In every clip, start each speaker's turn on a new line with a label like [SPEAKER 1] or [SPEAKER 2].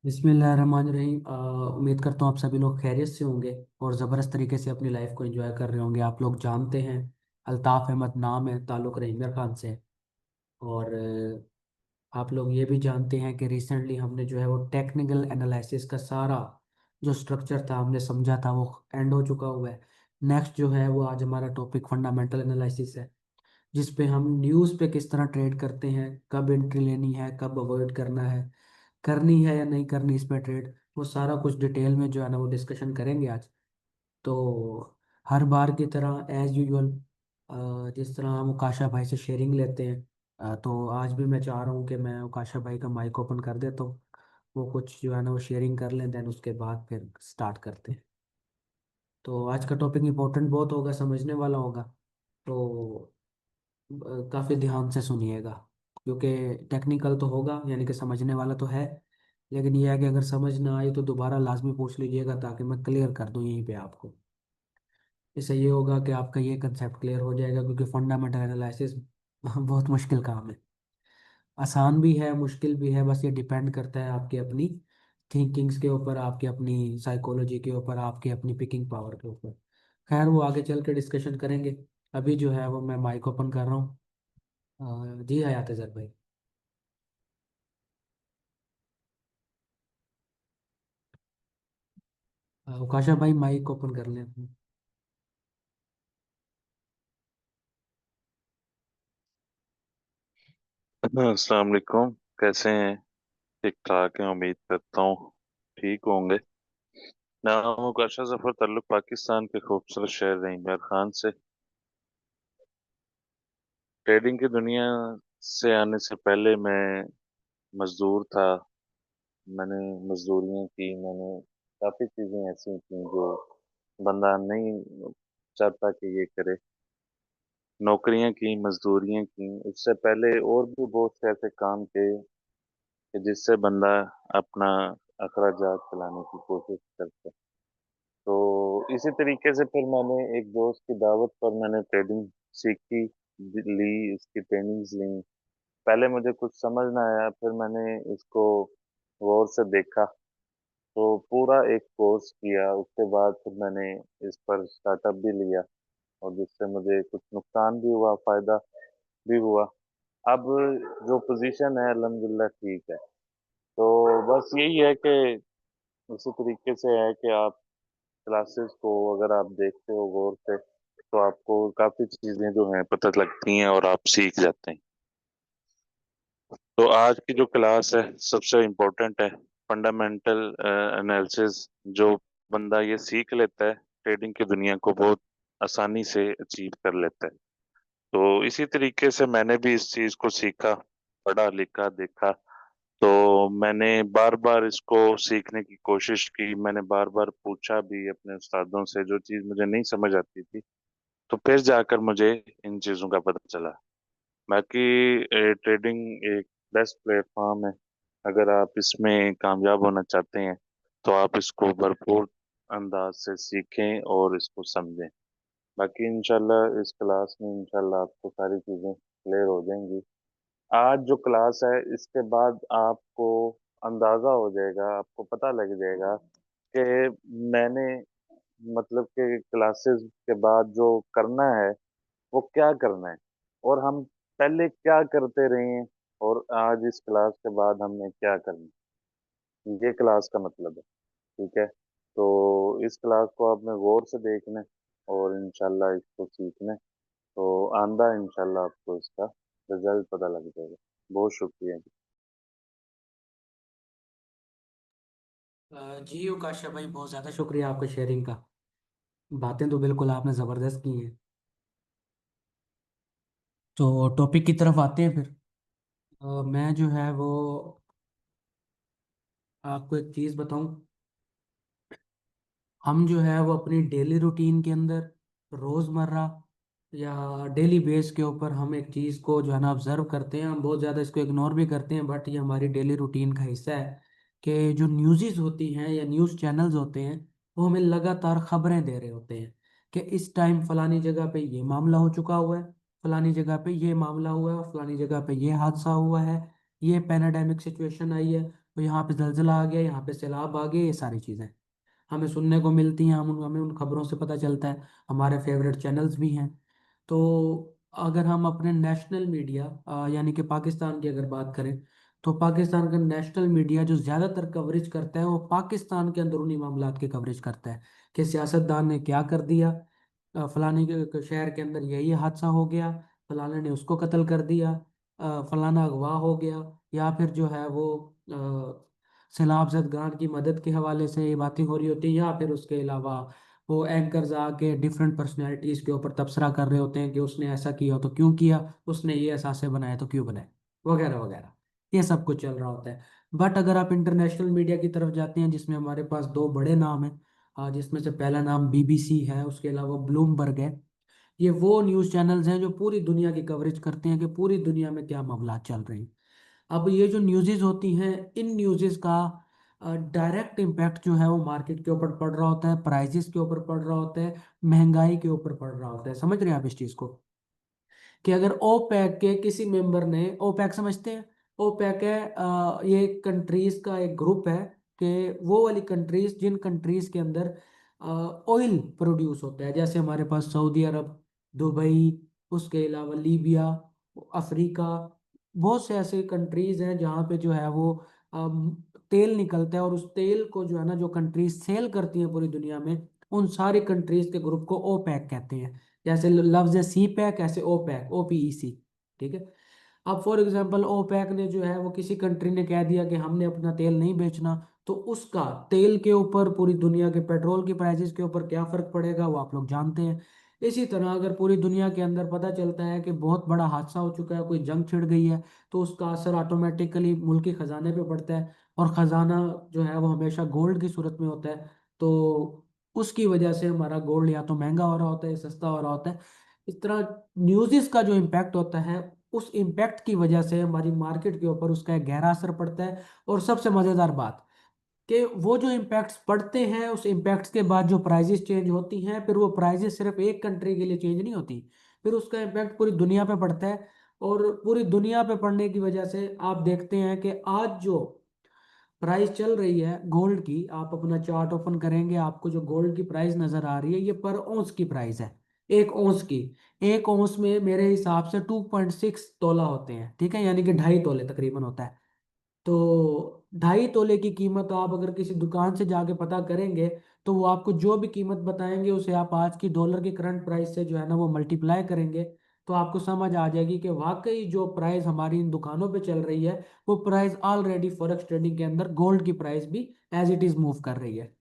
[SPEAKER 1] बिस्मिल्लाहिर्रहमानिर्रहीम। उम्मीद करता हूँ आप सभी लोग खैरियत से होंगे और ज़बरदस्त तरीके से अपनी लाइफ को एंजॉय कर रहे होंगे। आप लोग जानते हैं, अल्ताफ़ अहमद नाम है, ताल्लुक़ रहीमर खान से है। और आप लोग ये भी जानते हैं कि रिसेंटली हमने जो है वो टेक्निकल एनालिसिस का सारा जो स्ट्रक्चर था हमने समझा था, वो एंड हो चुका हुआ है। नेक्स्ट जो है वो आज हमारा टॉपिक फंडामेंटल एनालिसिस है, जिस पे हम न्यूज़ पे किस तरह ट्रेड करते हैं, कब एंट्री लेनी है, कब अवॉइड करना है, करनी है या नहीं करनी इस पे ट्रेड, वो सारा कुछ डिटेल में जो है ना वो डिस्कशन करेंगे आज। तो हर बार की तरह एज यूजुअल जिस तरह हम उकाशा भाई से शेयरिंग लेते हैं, तो आज भी मैं चाह रहा हूँ कि मैं उकाशा भाई का माइक ओपन कर देता हूँ, वो कुछ जो है ना वो शेयरिंग कर लें, देन उसके बाद फिर स्टार्ट करते हैं। तो आज का टॉपिक इम्पोर्टेंट बहुत होगा, समझने वाला होगा। तो काफ़ी ध्यान से सुनिएगा, क्योंकि टेक्निकल तो होगा, यानी कि समझने वाला तो है, लेकिन यह है कि अगर समझ ना आए तो दोबारा लाजमी पूछ लीजिएगा, ताकि मैं क्लियर कर दूं यहीं पे आपको। इससे ये होगा कि आपका ये कंसेप्ट क्लियर हो जाएगा, क्योंकि फंडामेंटल एनालिसिस बहुत मुश्किल काम है। आसान भी है, मुश्किल भी है, बस ये डिपेंड करता है आपकी अपनी थिंकिंग्स के ऊपर, आपकी अपनी साइकोलॉजी के ऊपर, आपकी अपनी पिकिंग पावर के ऊपर। खैर, वो आगे चल के डिस्कशन करेंगे। अभी जो है वो मैं माइक ओपन कर रहा हूँ। जी हयात अजहर भाई। उकाशा भाई माइक ओपन कर लें अपनी।
[SPEAKER 2] अस्सलाम वालेकुम। कैसे हैं? ठीक ठाक हैं, उम्मीद करता हूँ ठीक होंगे। नाम मुकाशा जफर, ताल्लुक पाकिस्तान के खूबसूरत शहर रहीमर खान से। ट्रेडिंग की दुनिया से आने से पहले मैं मजदूर था। मैंने मजदूरियां की, मैंने काफ़ी चीज़ें ऐसी की जो बंदा नहीं चाहता कि ये करे। नौकरियां की, मजदूरियां की, उससे पहले और भी बहुत से ऐसे काम थे कि जिससे बंदा अपना अखराजात चलाने की कोशिश करता। तो इसी तरीके से फिर मैंने एक दोस्त की दावत पर मैंने ट्रेडिंग सीखी, ली, इसकी ट्रेनिंग्स ली। पहले मुझे कुछ समझ ना आया, फिर मैंने इसको गौर से देखा, तो पूरा एक कोर्स किया। उसके बाद फिर मैंने इस पर स्टार्टअप भी लिया, और जिससे मुझे कुछ नुकसान भी हुआ, फायदा भी हुआ। अब जो पोजीशन है अल्हम्दुलिल्लाह ठीक है। तो बस यही है कि उसी तरीके से है कि आप क्लासेस को अगर आप देखते हो गौर से, तो आपको काफी चीजें जो हैं पता लगती हैं और आप सीख जाते हैं। तो आज की जो क्लास है सबसे इम्पोर्टेंट है, फंडामेंटल एनालिसिस। जो बंदा ये सीख लेता है, ट्रेडिंग की दुनिया को बहुत आसानी से अचीव कर लेता है। तो इसी तरीके से मैंने भी इस चीज को सीखा, पढ़ा लिखा देखा। तो मैंने बार बार इसको सीखने की कोशिश की, मैंने बार बार पूछा भी अपने उस्तादों से, जो चीज़ मुझे नहीं समझ आती थी। तो फिर जाकर मुझे इन चीज़ों का पता चला। बाकी ट्रेडिंग एक बेस्ट प्लेटफॉर्म है। अगर आप इसमें कामयाब होना चाहते हैं तो आप इसको भरपूर अंदाज से सीखें और इसको समझें। बाकी इंशाल्लाह इस क्लास में इंशाल्लाह आपको सारी चीज़ें क्लियर हो जाएंगी। आज जो क्लास है इसके बाद आपको अंदाजा हो जाएगा, आपको पता लग जाएगा कि मैंने मतलब कि क्लासेस के बाद जो करना है वो क्या करना है, और हम पहले क्या करते रहे हैं, और आज इस क्लास के बाद हमने क्या करना है। ये क्लास का मतलब है। ठीक है, तो इस क्लास को आपने गौर से देखना है और इंशाल्लाह इसको सीखना है। तो आंदा इंशाल्लाह आपको इसका रिजल्ट पता लग जाएगा। बहुत शुक्रिया।
[SPEAKER 1] जी उकाशा भाई, बहुत ज़्यादा शुक्रिया आपका शेयरिंग का। बातें तो बिल्कुल आपने ज़बरदस्त की हैं। तो टॉपिक की तरफ आते हैं फिर। मैं जो है वो आपको एक चीज़ बताऊं। हम जो है वो अपनी डेली रूटीन के अंदर, रोज़मर्रा या डेली बेस के ऊपर हम एक चीज़ को जो है ना ऑब्जर्व करते हैं, हम बहुत ज़्यादा इसको इग्नोर भी करते हैं, बट ये हमारी डेली रूटीन का हिस्सा है कि जो न्यूज़ेस होती हैं या न्यूज़ चैनल्स होते हैं, वो हमें लगातार खबरें दे रहे होते हैं कि इस टाइम फलानी जगह पे ये मामला हो चुका हुआ है, फलानी जगह पे ये मामला हुआ है, और फलानी जगह पे ये हादसा हुआ है, ये पैनाडेमिक सिचुएशन आई है। तो यहाँ पे जलजिला आ गया, यहाँ पे सैलाब आ गया, ये सारी चीज़ें हमें सुनने को मिलती हैं, हमें उन खबरों से पता चलता है। हमारे फेवरेट चैनल्स भी हैं। तो अगर हम अपने नेशनल मीडिया यानी कि पाकिस्तान की अगर बात करें, तो पाकिस्तान का नेशनल मीडिया जो ज़्यादातर कवरेज करता है वो पाकिस्तान के अंदरूनी मामलात की कवरेज करता है कि सियासतदान ने क्या कर दिया, फलाने के शहर के अंदर यही हादसा हो गया, फलाने ने उसको कत्ल कर दिया, फलाना अगवा हो गया, या फिर जो है वो सैलाब जदगान की मदद के हवाले से ये बातें हो रही होती हैं, या फिर उसके अलावा वो एंकर्स आके डिफरेंट पर्सनैलिटीज़ के ऊपर तबसरा कर रहे होते हैं कि उसने ऐसा किया तो क्यों किया, उसने ये एहसासे बनाए तो क्यों बनाए, वगैरह वगैरह। ये सब कुछ चल रहा होता है। बट अगर आप इंटरनेशनल मीडिया की तरफ जाते हैं, जिसमें हमारे पास दो बड़े नाम हैं, जिसमें से पहला नाम बीबीसी है, उसके अलावा ब्लूमबर्ग है। ये वो न्यूज़ चैनल्स हैं जो पूरी दुनिया की कवरेज करते हैं कि पूरी दुनिया में क्या मामला चल रहे हैं। अब ये जो न्यूज़ेस होती हैं, इन न्यूज़ेस का डायरेक्ट इम्पैक्ट जो है वो मार्केट के ऊपर पड़ रहा होता है, प्राइजेस के ऊपर पड़ रहा होता है, महंगाई के ऊपर पड़ रहा होता है। समझ रहे हैं आप इस चीज़ को? कि अगर ओपेक के किसी मेंबर ने, ओपेक समझते हैं? ओपेक है ये कंट्रीज का एक ग्रुप है, कि वो वाली कंट्रीज जिन कंट्रीज के अंदर ऑयल प्रोड्यूस होता है, जैसे हमारे पास सऊदी अरब, दुबई, उसके अलावा लीबिया, अफ्रीका, बहुत से ऐसे कंट्रीज हैं जहाँ पे जो है वो तेल निकलता है, और उस तेल को जो है ना जो कंट्रीज सेल करती हैं पूरी दुनिया में, उन सारी कंट्रीज के ग्रुप को ओपेक कहते हैं। जैसे लफ्ज है सी पैक, ऐसे ओ पैक, OPEC। ठीक है। अब फॉर एग्जांपल ओपेक ने जो है वो किसी कंट्री ने कह दिया कि हमने अपना तेल नहीं बेचना, तो उसका तेल के ऊपर, पूरी दुनिया के पेट्रोल की प्राइसेस के ऊपर क्या फर्क पड़ेगा वो आप लोग जानते हैं। इसी तरह अगर पूरी दुनिया के अंदर पता चलता है कि बहुत बड़ा हादसा हो चुका है, कोई जंग छिड़ गई है, तो उसका असर ऑटोमेटिकली मुल्क के खजाने पे पड़ता है, और खजाना जो है वो हमेशा गोल्ड की सूरत में होता है। तो उसकी वजह से हमारा गोल्ड या तो महंगा हो रहा होता है, सस्ता हो रहा होता है। इस तरह न्यूज़ का जो इम्पैक्ट होता है, उस इम्पैक्ट की वजह से हमारी मार्केट के ऊपर उसका एक गहरा असर पड़ता है। और सबसे मज़ेदार बात, कि वो जो इम्पैक्ट्स पड़ते हैं, उस इम्पैक्ट्स के बाद जो प्राइजेस चेंज होती हैं, फिर वो प्राइजेस सिर्फ एक कंट्री के लिए चेंज नहीं होती, फिर उसका इम्पैक्ट पूरी दुनिया पे पड़ता है। और पूरी दुनिया पे पड़ने की वजह से आप देखते हैं कि आज जो प्राइस चल रही है गोल्ड की, आप अपना चार्ट ओपन करेंगे, आपको जो गोल्ड की प्राइस नजर आ रही है, ये पर औंस की प्राइस है। एक औंस की, एक औंस में मेरे हिसाब से 2.6 तोला होते हैं, ठीक है, यानी कि 2.5 तोले तकरीबन होता है। तो 2.5 तोले की कीमत आप अगर किसी दुकान से जाके पता करेंगे, तो वो आपको जो भी कीमत बताएंगे उसे आप आज की डॉलर की करंट प्राइस से जो है ना वो मल्टीप्लाई करेंगे, तो आपको समझ आ जाएगी कि वाकई जो प्राइस हमारी इन दुकानों पे चल रही है, वो प्राइस ऑलरेडी फॉरेक्स ट्रेडिंग के अंदर गोल्ड की प्राइस भी एज इट इज मूव कर रही है।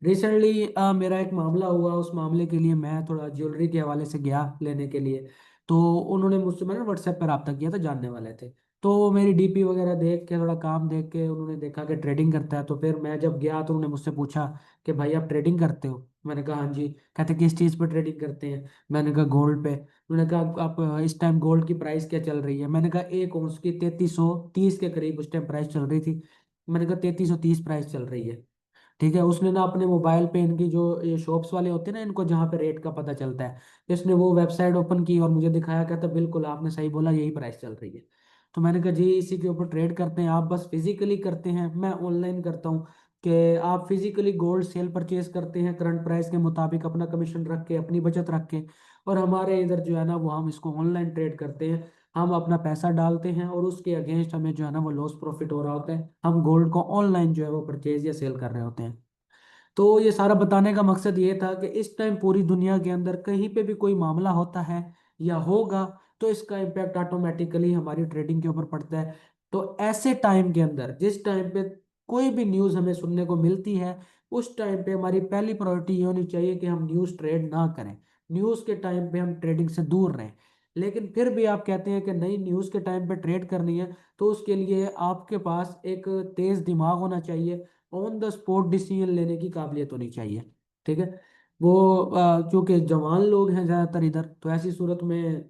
[SPEAKER 1] रिसेंटली मेरा एक मामला हुआ, उस मामले के लिए मैं थोड़ा ज्वेलरी के हवाले से गया लेने के लिए। तो उन्होंने मुझसे, मैंने व्हाट्सएप पर रब्ता किया था, जानने वाले थे। तो मेरी डीपी वगैरह देख के, थोड़ा काम देख के, उन्होंने देखा कि ट्रेडिंग करता है। तो फिर मैं जब गया तो उन्होंने मुझसे पूछा कि भाई आप ट्रेडिंग करते हो? मैंने कहा हाँ जी। कहते किस चीज़ पर ट्रेडिंग करते हैं? मैंने कहा गोल्ड पे। उन्होंने कहा आप इस टाइम गोल्ड की प्राइस क्या चल रही है? मैंने कहा एक औंस की 3330 के करीब उस टाइम प्राइस चल रही थी। मैंने कहा 3330 प्राइस चल रही है। ठीक है। उसने ना अपने मोबाइल पे, इनकी जो ये शॉप्स वाले होते हैं ना, इनको जहाँ पे रेट का पता चलता है, इसने वो वेबसाइट ओपन की और मुझे दिखाया, कहता बिल्कुल आपने सही बोला, यही प्राइस चल रही है। तो मैंने कहा जी इसी के ऊपर ट्रेड करते हैं, आप बस फिजिकली करते हैं, मैं ऑनलाइन करता हूँ। कि आप फिजिकली गोल्ड सेल परचेज करते हैं करंट प्राइस के मुताबिक, अपना कमीशन रख के, अपनी बचत रख के, और हमारे इधर जो है ना वो हम इसको ऑनलाइन ट्रेड करते हैं। हम अपना पैसा डालते हैं और उसके अगेंस्ट हमें जो है ना वो लॉस प्रॉफिट हो रहा होता है, हम गोल्ड को ऑनलाइन जो है वो परचेज या सेल कर रहे होते हैं। तो ये सारा बताने का मकसद ये था कि इस टाइम पूरी दुनिया के अंदर कहीं पे भी कोई मामला होता है या होगा, तो इसका इम्पैक्ट ऑटोमेटिकली हमारी ट्रेडिंग के ऊपर पड़ता है। तो ऐसे टाइम के अंदर, जिस टाइम पे कोई भी न्यूज़ हमें सुनने को मिलती है, उस टाइम पे हमारी पहली प्रायोरिटी ये होनी चाहिए कि हम न्यूज़ ट्रेड ना करें, न्यूज़ के टाइम पे हम ट्रेडिंग से दूर रहें। लेकिन फिर भी आप कहते हैं कि नहीं न्यूज़ के टाइम पे ट्रेड करनी है, तो उसके लिए आपके पास एक तेज़ दिमाग होना चाहिए, ऑन द स्पॉट डिसीजन लेने की काबिलियत होनी चाहिए। ठीक है। वो चूंकि जवान लोग हैं ज़्यादातर इधर, तो ऐसी सूरत में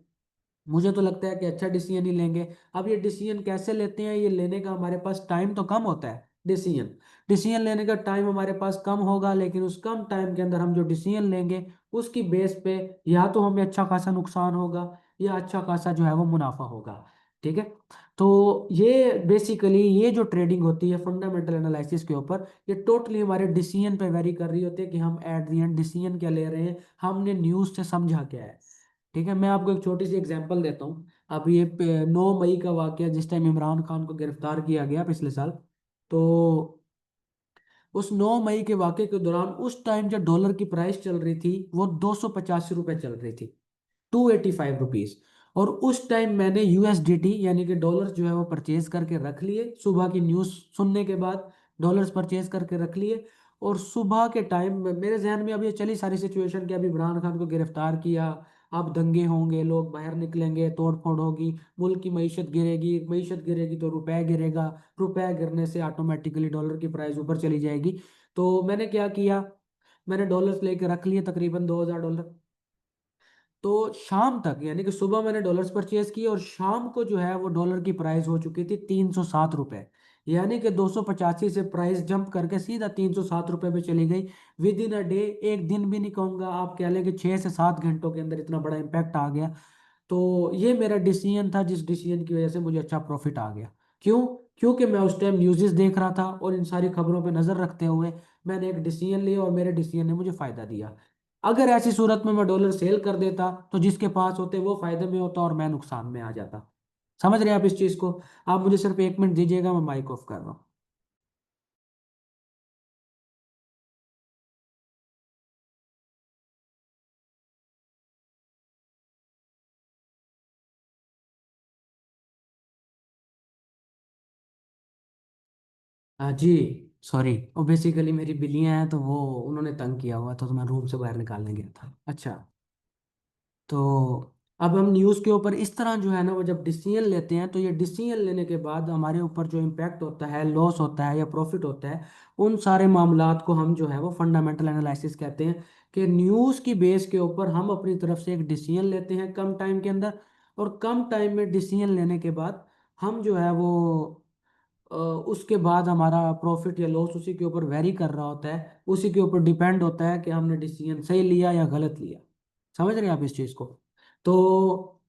[SPEAKER 1] मुझे तो लगता है कि अच्छा डिसीजन ही लेंगे। अब ये डिसीजन कैसे लेते हैं, ये लेने का हमारे पास टाइम तो कम होता है। डिसीजन डिसीजन लेने का टाइम हमारे पास कम होगा, लेकिन उस कम टाइम के अंदर हम जो डिसीजन लेंगे, उसकी बेस पे या तो हमें अच्छा खासा नुकसान होगा, या अच्छा खासा जो है वो मुनाफा होगा। ठीक है। तो ये बेसिकली ये जो ट्रेडिंग होती है फंडामेंटल एनालिसिस के ऊपर, ये टोटली हमारे डिसीजन पे वेरी कर रही होती है कि हम एट द एंड डिसीजन क्या ले रहे हैं, हमने न्यूज़ से समझा क्या है। ठीक है, मैं आपको एक छोटी सी एग्जांपल देता हूँ। अब ये 9 मई का वाकया, जिस टाइम इमरान खान को गिरफ्तार किया गया पिछले साल, तो उस 9 मई के वाकये के दौरान उस टाइम जो डॉलर की प्राइस चल रही थी वो 285 रुपये चल रही थी, 285 रुपीज। और उस टाइम मैंने यूएसडीटी यानी कि डॉलर्स जो है वो परचेज करके रख लिए, सुबह की न्यूज़ सुनने के बाद डॉलर्स परचेज करके रख लिए। और सुबह के टाइम में मेरे जहन में अब ये चली सारी सिचुएशन कि अभी इमरान खान को गिरफ्तार किया, अब दंगे होंगे, लोग बाहर निकलेंगे, तोड़ फोड़ होगी, मुल्क की मीशत गिरेगी, मीशत गिरेगी तो रुपए गिरेगा, रुपए गिरने से ऑटोमेटिकली डॉलर की प्राइस ऊपर चली जाएगी। तो मैंने क्या किया, मैंने डॉलर्स लेके रख लिए, तकरीबन 2000 डॉलर। तो शाम तक यानी कि सुबह मैंने डॉलर्स परचेज किए और शाम को जो है वो डॉलर की प्राइस हो चुकी थी 307 रुपये। यानी कि 285 से प्राइस जंप करके सीधा 307 रुपये पे चली गई। विद इन अ डे, एक दिन भी नहीं कहूंगा, आप कह लें कि 6 से 7 घंटों के अंदर इतना बड़ा इम्पैक्ट आ गया। तो ये मेरा डिसीजन था, जिस डिसीजन की वजह से मुझे अच्छा प्रॉफिट आ गया। क्यों? क्योंकि मैं उस टाइम न्यूज़ देख रहा था और इन सारी खबरों पे नज़र रखते हुए मैंने एक डिसीजन लिया और मेरे डिसीजन ने मुझे फायदा दिया। अगर ऐसी सूरत में मैं डॉलर सेल कर देता तो जिसके पास होते वो फायदे में होता और मैं नुकसान में आ जाता। समझ रहे हैं आप इस चीज को? आप मुझे सिर्फ 1 मिनट दीजिएगा, मैं माइक ऑफ कर रहा हूँ। हाँ जी, सॉरी, वो बेसिकली मेरी बिल्लियां हैं तो वो उन्होंने तंग किया हुआ था, तो मैं रूम से बाहर निकालने गया था। अच्छा, तो अब हम न्यूज़ के ऊपर इस तरह जो है ना वो जब डिसीजन लेते हैं, तो ये डिसीजन लेने के बाद हमारे ऊपर जो इम्पैक्ट होता है, लॉस होता है या प्रॉफिट होता है, उन सारे मामलात को हम जो है वो फंडामेंटल एनालिसिस कहते हैं। कि न्यूज़ की बेस के ऊपर हम अपनी तरफ से एक डिसीजन लेते हैं कम टाइम के अंदर, और कम टाइम में डिसीजन लेने के बाद हम जो है वो उसके बाद हमारा प्रॉफिट या लॉस उसी के ऊपर वेरी कर रहा होता है, उसी के ऊपर डिपेंड होता है कि हमने डिसीजन सही लिया या गलत लिया। समझ रहे हैं आप इस चीज़ को? तो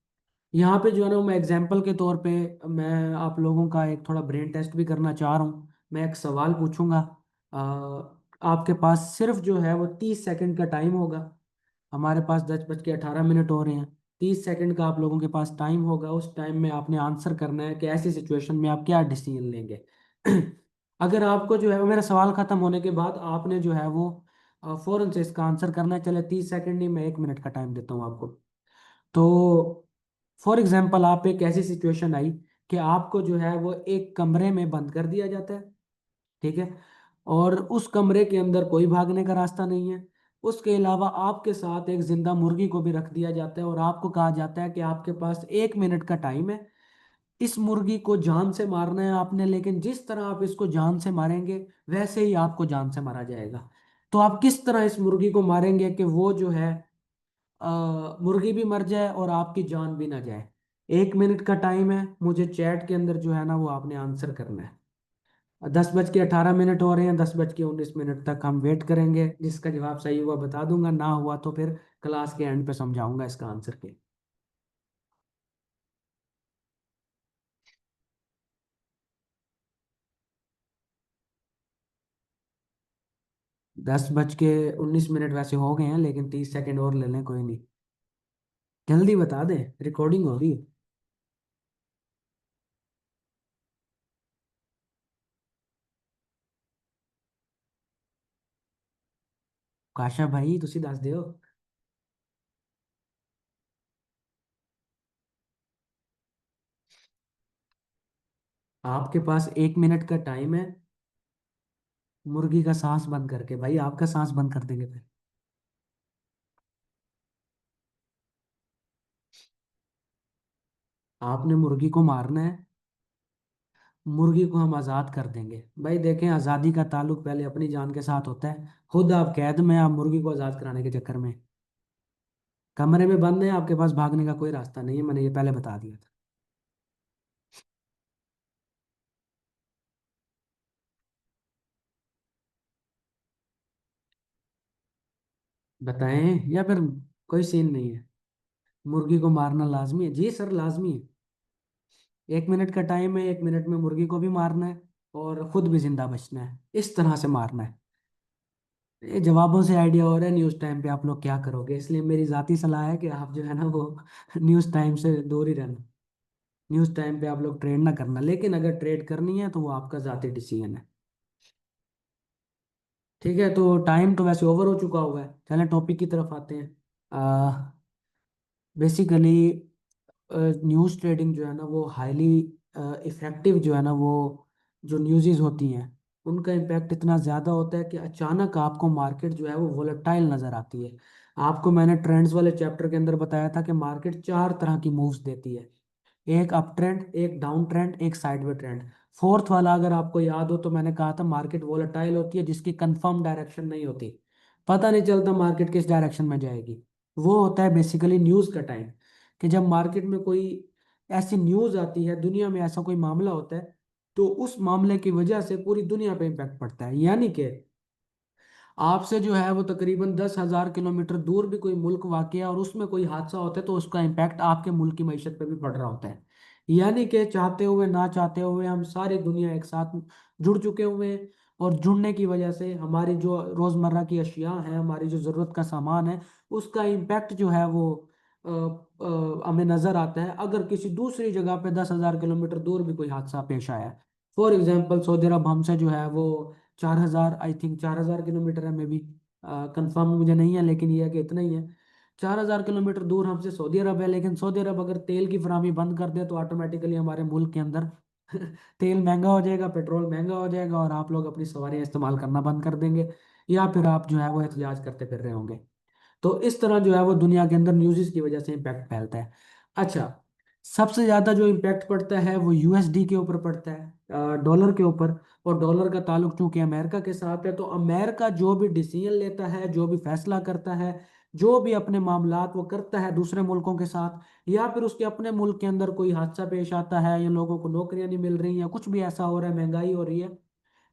[SPEAKER 1] यहाँ पे जो है ना मैं एग्जाम्पल के तौर पे मैं आप लोगों का एक थोड़ा ब्रेन टेस्ट भी करना चाह रहा हूँ। मैं एक सवाल पूछूंगा, आपके पास सिर्फ जो है वो 30 सेकंड का टाइम होगा। हमारे पास 10:18 हो रहे हैं। 30 सेकंड का आप लोगों के पास टाइम होगा, उस टाइम में आपने आंसर करना है कि ऐसी सिचुएशन में आप क्या डिसीजन लेंगे। अगर आपको जो है वो मेरा सवाल खत्म होने के बाद आपने जो है वो फौरन से इसका आंसर करना है। चले 30 सेकंड नहीं, मैं 1 मिनट का टाइम देता हूँ आपको। तो फॉर एग्जाम्पल, आप एक ऐसी सिचुएशन आई कि आपको जो है वो एक कमरे में बंद कर दिया जाता है। ठीक है, और उस कमरे के अंदर कोई भागने का रास्ता नहीं है। उसके अलावा आपके साथ एक जिंदा मुर्गी को भी रख दिया जाता है और आपको कहा जाता है कि आपके पास 1 मिनट का टाइम है, इस मुर्गी को जान से मारना है आपने, लेकिन जिस तरह आप इसको जान से मारेंगे वैसे ही आपको जान से मारा जाएगा। तो आप किस तरह इस मुर्गी को मारेंगे कि वो जो है मुर्गी भी मर जाए और आपकी जान भी ना जाए? 1 मिनट का टाइम है, मुझे चैट के अंदर जो है ना वो आपने आंसर करना है। 10:18 हो रहे हैं, 10:19 तक हम वेट करेंगे, जिसका जवाब सही हुआ बता दूंगा, ना हुआ तो फिर क्लास के एंड पे समझाऊंगा इसका आंसर के। 10:19 वैसे हो गए हैं, लेकिन 30 सेकंड और ले लें, कोई नहीं। जल्दी बता दें, रिकॉर्डिंग हो रही है। काशा भाई तुसी दस दियो। आपके पास 1 मिनट का टाइम है, मुर्गी का सांस बंद करके। भाई आपका सांस बंद कर देंगे फिर। आपने मुर्गी को मारना है, मुर्गी को हम आज़ाद कर देंगे। भाई देखें, आज़ादी का ताल्लुक पहले अपनी जान के साथ होता है। खुद आप कैद में, आप मुर्गी को आज़ाद कराने के चक्कर में कमरे में बंद है, आपके पास भागने का कोई रास्ता नहीं है, मैंने ये पहले बता दिया था। बताएं या फिर कोई सीन नहीं है? मुर्गी को मारना लाजमी है जी सर, लाजमी है। 1 मिनट का टाइम है, 1 मिनट में मुर्गी को भी मारना है और खुद भी जिंदा बचना है, इस तरह से मारना है। ये जवाबों से आइडिया हो रहा है न्यूज़ टाइम पे आप लोग क्या करोगे, इसलिए मेरी ज़ाती सलाह है कि आप जो है ना वो न्यूज़ टाइम से दूर ही रहना। न्यूज़ टाइम पे आप लोग ट्रेड ना करना, लेकिन अगर ट्रेड करनी है तो वो आपका ज़ाती डिसीजन है। ठीक है, तो टाइम तो वैसे ओवर हो चुका हुआ है, चलें टॉपिक की तरफ आते हैं। बेसिकली न्यूज़ ट्रेडिंग जो है ना वो हाईली इफ़ेक्टिव जो है ना वो, जो न्यूज़ेस होती हैं उनका इम्पैक्ट इतना ज़्यादा होता है कि अचानक आपको मार्केट जो है वो वोलेटाइल नज़र आती है। आपको मैंने ट्रेंड्स वाले चैप्टर के अंदर बताया था कि मार्केट 4 तरह की मूव्स देती है, एक अप ट्रेंड, एक डाउन ट्रेंड, एक साइडवे ट्रेंड। फोर्थ वाला अगर आपको याद हो तो मैंने कहा था मार्केट वोलेटाइल होती है जिसकी कंफर्म डायरेक्शन नहीं होती, पता नहीं चलता मार्केट किस डायरेक्शन में जाएगी। वो होता है बेसिकली न्यूज़ का टाइम, कि जब मार्केट में कोई ऐसी न्यूज़ आती है, दुनिया में ऐसा कोई मामला होता है, तो उस मामले की वजह से पूरी दुनिया पे इम्पैक्ट पड़ता है। यानी कि आपसे जो है वो तकरीबन 10,000 किलोमीटर दूर भी कोई मुल्क वाक़ है और उसमें कोई हादसा होता है तो उसका इम्पैक्ट आपके मुल्क की मईशत पे भी पड़ रहा होता है। यानी कि चाहते हुए ना चाहते हुए हम सारी दुनिया एक साथ जुड़ चुके हुए हैं, और जुड़ने की वजह से हमारी जो रोज़मर्रा की अशिया हैं, हमारी जो ज़रूरत का सामान है, उसका इम्पैक्ट जो है वो हमें नज़र आता है अगर किसी दूसरी जगह पे 10,000 किलोमीटर दूर भी कोई हादसा पेश आया है। फॉर एग्जाम्पल सऊदी अरब हमसे जो है वो 4,000, आई थिंक 4,000 किलोमीटर है, मे बी कंफर्म मुझे नहीं है, लेकिन ये है कि इतना ही है। 4,000 किलोमीटर दूर हमसे सऊदी अरब है, लेकिन सऊदी अरब अगर तेल की फराहमी बंद कर दे तो ऑटोमेटिकली हमारे मुल्क के अंदर तेल महंगा हो जाएगा, पेट्रोल महंगा हो जाएगा, और आप लोग अपनी सवारियाँ इस्तेमाल करना बंद कर देंगे, या फिर आप जो है वो एहतजाज करते फिर रहे होंगे। तो इस तरह जो है वो दुनिया के अंदर न्यूज़ की वजह से इम्पैक्ट फैलता है। अच्छा, सबसे ज़्यादा जो इम्पैक्ट पड़ता है वो यूएसडी के ऊपर पड़ता है, डॉलर के ऊपर। और डॉलर का ताल्लुक चूंकि अमेरिका के साथ है, तो अमेरिका जो भी डिसीजन लेता है, जो भी फैसला करता है, जो भी अपने मामलात वो करता है दूसरे मुल्कों के साथ, या फिर उसके अपने मुल्क के अंदर कोई हादसा पेश आता है, या लोगों को नौकरियां नहीं मिल रही, या कुछ भी ऐसा हो रहा है, महंगाई हो रही है,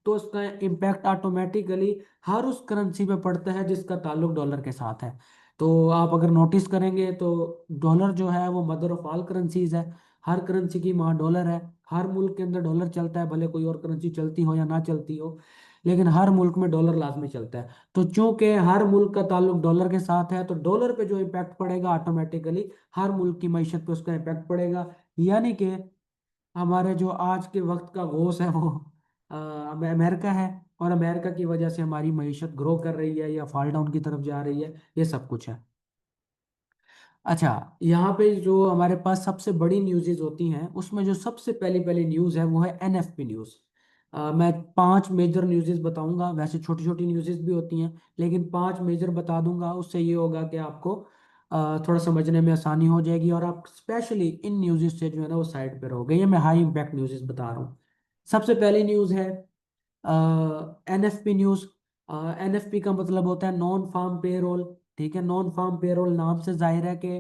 [SPEAKER 1] तो उसका इम्पैक्ट ऑटोमेटिकली हर उस करेंसी पे पड़ता है जिसका ताल्लुक डॉलर के साथ है। तो आप अगर नोटिस करेंगे तो डॉलर जो है वो मदर ऑफ ऑल करेंसीज है, हर करेंसी की माँ डॉलर है। हर मुल्क के अंदर डॉलर चलता है, भले कोई और करेंसी चलती हो या ना चलती हो, लेकिन हर मुल्क में डॉलर लाजमी चलता है। तो चूंकि हर मुल्क का ताल्लुक डॉलर के साथ है, तो डॉलर पे जो इम्पैक्ट पड़ेगा ऑटोमेटिकली हर मुल्क की मईशत पे उसका इम्पैक्ट पड़ेगा। यानी कि हमारे जो आज के वक्त का घोष है वो अमेरिका है, और अमेरिका की वजह से हमारी मईशत ग्रो कर रही है या फॉल डाउन की तरफ जा रही है, ये सब कुछ है। अच्छा, यहाँ पे जो हमारे पास सबसे बड़ी न्यूज़ेज होती हैं उसमें जो सबसे पहली पहली न्यूज़ है वो है एनएफपी न्यूज़। मैं 5 मेजर न्यूज़ेज बताऊंगा, वैसे छोटी छोटी न्यूज़ेज भी होती हैं, लेकिन 5 मेजर बता दूंगा, उससे ये होगा कि आपको थोड़ा समझने में आसानी हो जाएगी, और आप स्पेशली इन न्यूज़ेज से जो है ना वो साइड पे रहोगे। ये मैं हाई इम्पैक्ट न्यूज़ेज बता रहा हूँ। सबसे पहली न्यूज़ है एनएफपी न्यूज़। एनएफपी का मतलब होता है नॉन फार्म पेरोल। ठीक है, नॉन फार्म पेरोल नाम से जाहिर है कि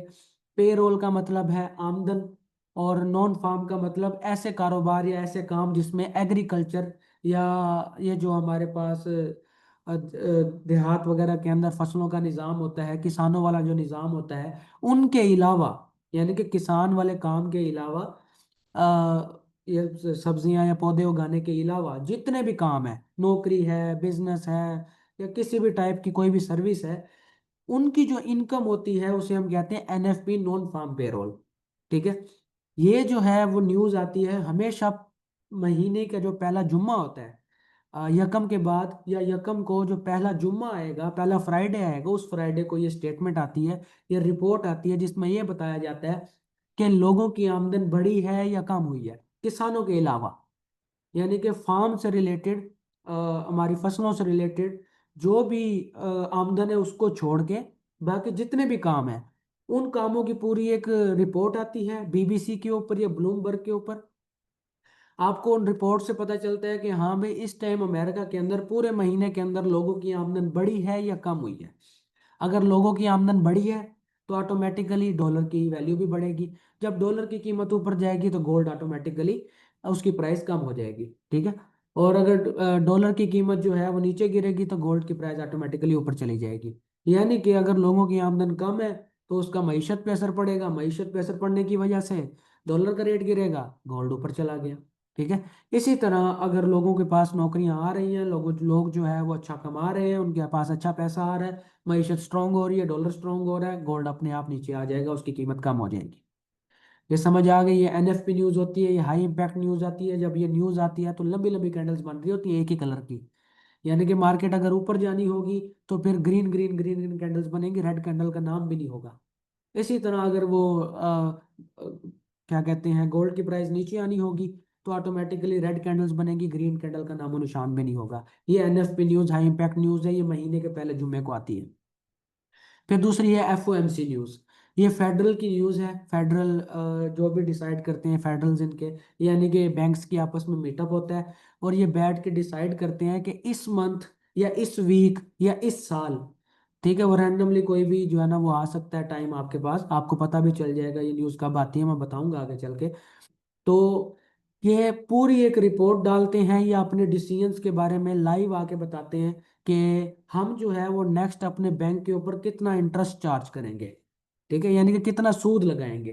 [SPEAKER 1] पेरोल का मतलब है आमदन, और नॉन फार्म का मतलब ऐसे कारोबार या ऐसे काम जिसमें एग्रीकल्चर, या ये जो हमारे पास देहात वगैरह के अंदर फसलों का निज़ाम होता है, किसानों वाला जो निज़ाम होता है, उनके अलावा, यानी कि किसान वाले काम के अलावा, ये सब्जियां या पौधे उगाने के अलावा जितने भी काम है, नौकरी है, बिजनेस है, या किसी भी टाइप की कोई भी सर्विस है, उनकी जो इनकम होती है उसे हम कहते हैं एनएफपी, नॉन फार्म पेरोल। ठीक है, ये जो है वो न्यूज़ आती है हमेशा महीने का जो पहला जुम्मा होता है, यकम के बाद, या यकम को जो पहला जुम्मा आएगा, पहला फ्राइडे आएगा, उस फ्राइडे को ये स्टेटमेंट आती है, ये रिपोर्ट आती है, जिसमें ये बताया जाता है कि लोगों की आमदन बढ़ी है या कम हुई है, किसानों के अलावा। यानी कि फार्म से रिलेटेड, हमारी फसलों से रिलेटेड जो भी आमदन है उसको छोड़ के बाकी जितने भी काम हैं, उन कामों की पूरी एक रिपोर्ट आती है बीबीसी के ऊपर या ब्लूमबर्ग के ऊपर। आपको उन रिपोर्ट से पता चलता है कि हाँ भाई इस टाइम अमेरिका के अंदर पूरे महीने के अंदर लोगों की आमदन बढ़ी है या कम हुई है। अगर लोगों की आमदन बढ़ी है तो ऑटोमेटिकली डॉलर की वैल्यू भी बढ़ेगी। जब डॉलर की कीमत ऊपर जाएगी तो गोल्ड ऑटोमेटिकली उसकी प्राइस कम हो जाएगी। ठीक है, और अगर डॉलर की कीमत जो है वो नीचे गिरेगी तो गोल्ड की प्राइस ऑटोमेटिकली ऊपर चली जाएगी। यानी कि अगर लोगों की आमदन कम है तो उसका मईशत पे असर पड़ेगा, मईशत पे असर पड़ने की वजह से डॉलर का रेट गिरेगा, गोल्ड ऊपर चला गया। ठीक है। इसी तरह अगर लोगों के पास नौकरियां आ रही हैं, लोग लोग जो है वो अच्छा कमा रहे हैं, उनके पास अच्छा पैसा आ रहा है, मईशत स्ट्रांग हो रही है, डॉलर स्ट्रांग हो रहा है, गोल्ड अपने आप नीचे आ जाएगा, उसकी कीमत कम हो जाएगी। ये समझ आ गई। ये एनएफपी न्यूज होती है, ये हाई इम्पैक्ट न्यूज आती है। जब ये न्यूज आती है तो लंबी लंबी कैंडल्स बन रही होती है एक ही कलर की, यानी कि मार्केट अगर ऊपर जानी होगी तो फिर green green green green candles बनेंगी, रेड कैंडल का नाम भी नहीं होगा। इसी तरह अगर वो क्या कहते हैं, गोल्ड की प्राइस नीचे आनी होगी तो ऑटोमेटिकली रेड कैंडल्स बनेगी, ग्रीन कैंडल का नामो निशान भी नहीं होगा। ये NFP news high impact news है, ये महीने के पहले जुम्मे को आती है। फिर दूसरी है एफओएमसी न्यूज़। ये फेडरल की न्यूज़ है। फेडरल जो भी डिसाइड करते हैं फेडरल्स इनके, यानी कि बैंक्स की आपस में मीटअप होता है और ये बैठ के डिसाइड करते हैं कि इस मंथ या इस वीक या इस साल, ठीक है, वो रैंडमली कोई भी जो है ना वो आ सकता है टाइम आपके पास, आपको पता भी चल जाएगा ये न्यूज़ कब आती है, मैं बताऊंगा आगे चल के। तो ये पूरी एक रिपोर्ट डालते हैं या अपने डिसीजंस के बारे में लाइव आके बताते हैं कि हम जो है वो नेक्स्ट अपने बैंक के ऊपर कितना इंटरेस्ट चार्ज करेंगे। ठीक है, यानी कि कितना सूद लगाएंगे।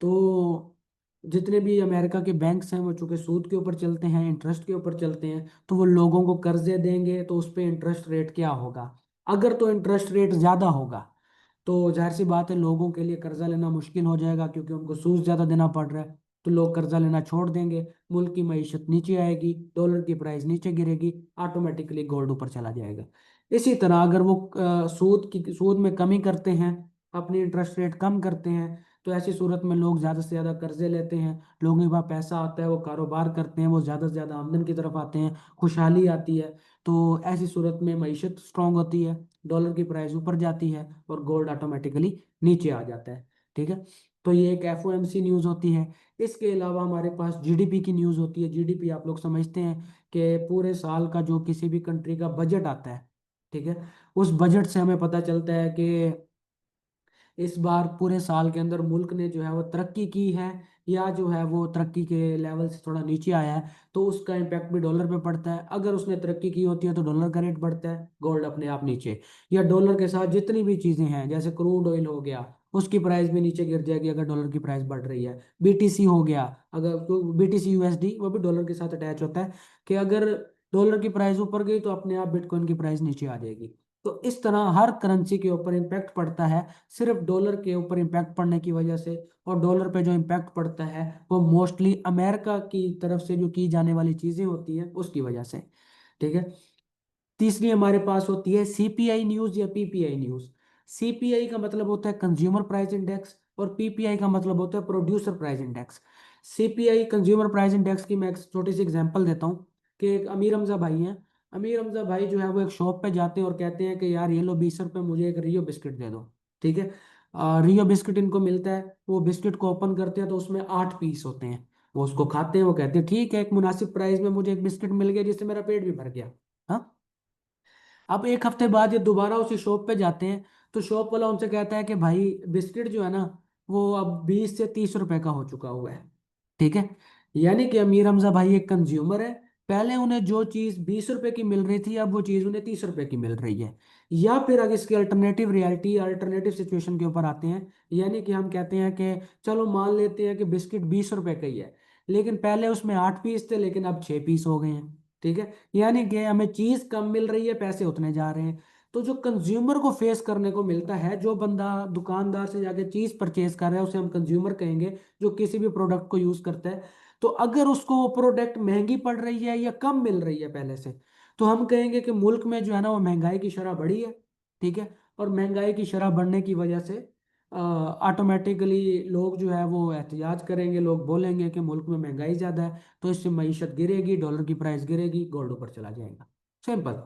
[SPEAKER 1] तो जितने भी अमेरिका के बैंक्स हैं वो चूंकि सूद के ऊपर चलते हैं, इंटरेस्ट के ऊपर चलते हैं, तो वो लोगों को कर्जे देंगे तो उस पे इंटरेस्ट रेट क्या होगा। अगर तो इंटरेस्ट रेट ज़्यादा होगा तो जाहिर सी बात है लोगों के लिए कर्जा लेना मुश्किल हो जाएगा, क्योंकि उनको सूद ज़्यादा देना पड़ रहा है। तो लोग कर्जा लेना छोड़ देंगे, मुल्क की मईशत नीचे आएगी, डॉलर की प्राइस नीचे गिरेगी, ऑटोमेटिकली गोल्ड ऊपर चला जाएगा। इसी तरह अगर वो सूद में कमी करते हैं, अपनी इंटरेस्ट रेट कम करते हैं, तो ऐसी सूरत में लोग ज़्यादा से ज़्यादा कर्जे लेते हैं, लोगों के पास पैसा आता है, वो कारोबार करते हैं, वो ज़्यादा से ज़्यादा आमदन की तरफ आते हैं, खुशहाली आती है। तो ऐसी सूरत में मईशत स्ट्रांग होती है, डॉलर की प्राइस ऊपर जाती है और गोल्ड ऑटोमेटिकली नीचे आ जाता है। ठीक है। तो ये एक एफओएमसी न्यूज़ होती है। इसके अलावा हमारे पास जीडीपी की न्यूज़ होती है। जीडीपी आप लोग समझते हैं कि पूरे साल का जो किसी भी कंट्री का बजट आता है, ठीक है, उस बजट से हमें पता चलता है कि इस बार पूरे साल के अंदर मुल्क ने जो है वो तरक्की की है या जो है वो तरक्की के लेवल से थोड़ा नीचे आया है, तो उसका इम्पैक्ट भी डॉलर पे पड़ता है। अगर उसने तरक्की की होती है तो डॉलर का रेट बढ़ता है, गोल्ड अपने आप नीचे। या डॉलर के साथ जितनी भी चीज़ें हैं, जैसे क्रूड ऑयल हो गया, उसकी प्राइस भी नीचे गिर जाएगी अगर डॉलर की प्राइस बढ़ रही है। बीटीसी हो गया, अगर तो बीटीसी यूएसडी वो भी डॉलर के साथ अटैच होता है, कि अगर डॉलर की प्राइस ऊपर गई तो अपने आप बिटकॉइन की प्राइस नीचे आ जाएगी। तो इस तरह हर करेंसी के ऊपर इम्पैक्ट पड़ता है, सिर्फ डॉलर के ऊपर इम्पैक्ट पड़ने की वजह से। और डॉलर पे जो इम्पैक्ट पड़ता है वो मोस्टली अमेरिका की तरफ से जो की जाने वाली चीज़ें होती हैं उसकी वजह से। ठीक है। तीसरी हमारे पास होती है सीपीआई न्यूज़ या पीपीआई न्यूज़। सीपीआई का मतलब होता है कंज्यूमर प्राइस इंडेक्स और पीपीआई का मतलब होता है producer price index. CPI consumer price index की मैं एक छोटी सी एग्जांपल देता हूँ कि एक अमीर हमजा भाई हैं। अमीर हमजा भाई जो है वो एक शॉप पे जाते हैं और कहते हैं कि यार ये लो 20 रुपए, मुझे एक रियो बिस्किट दे दो। ठीक है। रियो बिस्किट इनको मिलता है, वो बिस्किट को ओपन करते हैं तो उसमें 8 पीस होते हैं। वो उसको खाते हैं, वो कहते हैं ठीक है, एक मुनासिब प्राइस में मुझे एक बिस्किट मिल गया जिससे मेरा पेट भी भर गया। हाँ। अब एक हफ्ते बाद ये दोबारा उसी शॉप पे जाते हैं तो शॉप वाला उनसे कहता है कि भाई बिस्किट जो है ना वो अब 20 से 30 रुपए का हो चुका हुआ है। ठीक है। यानी कि अमीर हमजा भाई एक कंज्यूमर है, पहले उन्हें जो चीज़ 20 रुपए की मिल रही थी अब वो चीज़ उन्हें 30 रुपए की मिल रही है। या फिर अगर इसकी अल्टरनेटिव रियलिटी, अल्टरनेटिव सिचुएशन के ऊपर आते हैं, यानी कि हम कहते हैं कि चलो मान लेते हैं कि बिस्किट 20 रुपए का ही है, लेकिन पहले उसमें 8 पीस थे लेकिन अब 6 पीस हो गए हैं। ठीक है। यानी कि हमें चीज कम मिल रही है, पैसे उतने जा रहे हैं। तो जो कंज्यूमर को फेस करने को मिलता है, जो बंदा दुकानदार से जाके चीज परचेज कर रहा है उसे हम कंज्यूमर कहेंगे, जो किसी भी प्रोडक्ट को यूज करता है। तो अगर उसको वो प्रोडक्ट महंगी पड़ रही है या कम मिल रही है पहले से, तो हम कहेंगे कि मुल्क में जो है ना वो महंगाई की शरह बढ़ी है। ठीक है। और महंगाई की शरह बढ़ने की वजह से ऑटोमेटिकली लोग जो है वो एहतजाज करेंगे, लोग बोलेंगे कि मुल्क में महंगाई ज़्यादा है, तो इससे मईशत गिरेगी, डॉलर की प्राइस गिरेगी, गोल्ड ऊपर चला जाएगा। सिंपल।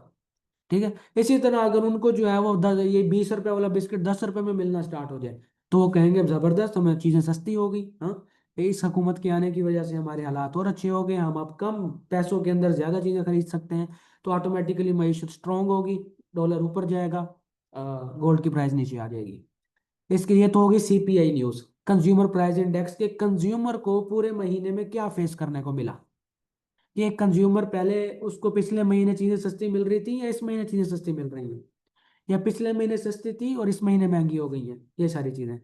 [SPEAKER 1] ठीक है। इसी तरह अगर उनको जो है वो ये 20 रुपए वाला बिस्किट 10 रुपए में मिलना स्टार्ट हो जाए तो वो कहेंगे अब जबरदस्त, हमें चीज़ें सस्ती हो गई। हाँ। इस हुकूमत के आने की वजह से हमारे हालात और अच्छे हो गए, हम अब कम पैसों के अंदर ज़्यादा चीज़ें खरीद सकते हैं। तो ऑटोमेटिकली मईशत स्ट्रांग होगी, डॉलर ऊपर जाएगा, गोल्ड की प्राइस नीचे आ जाएगी। इसके लिए तो होगी CPI news, consumer price index के कंज्यूमर को पूरे महीने में क्या फेस करने को मिला। ये कंज्यूमर पहले उसको पिछले महीने चीजें सस्ती मिल रही थी या इस महीने चीजें सस्ती मिल रही हैं, या पिछले महीने सस्ती थी और इस महीने महंगी हो गई हैं, ये सारी चीजें।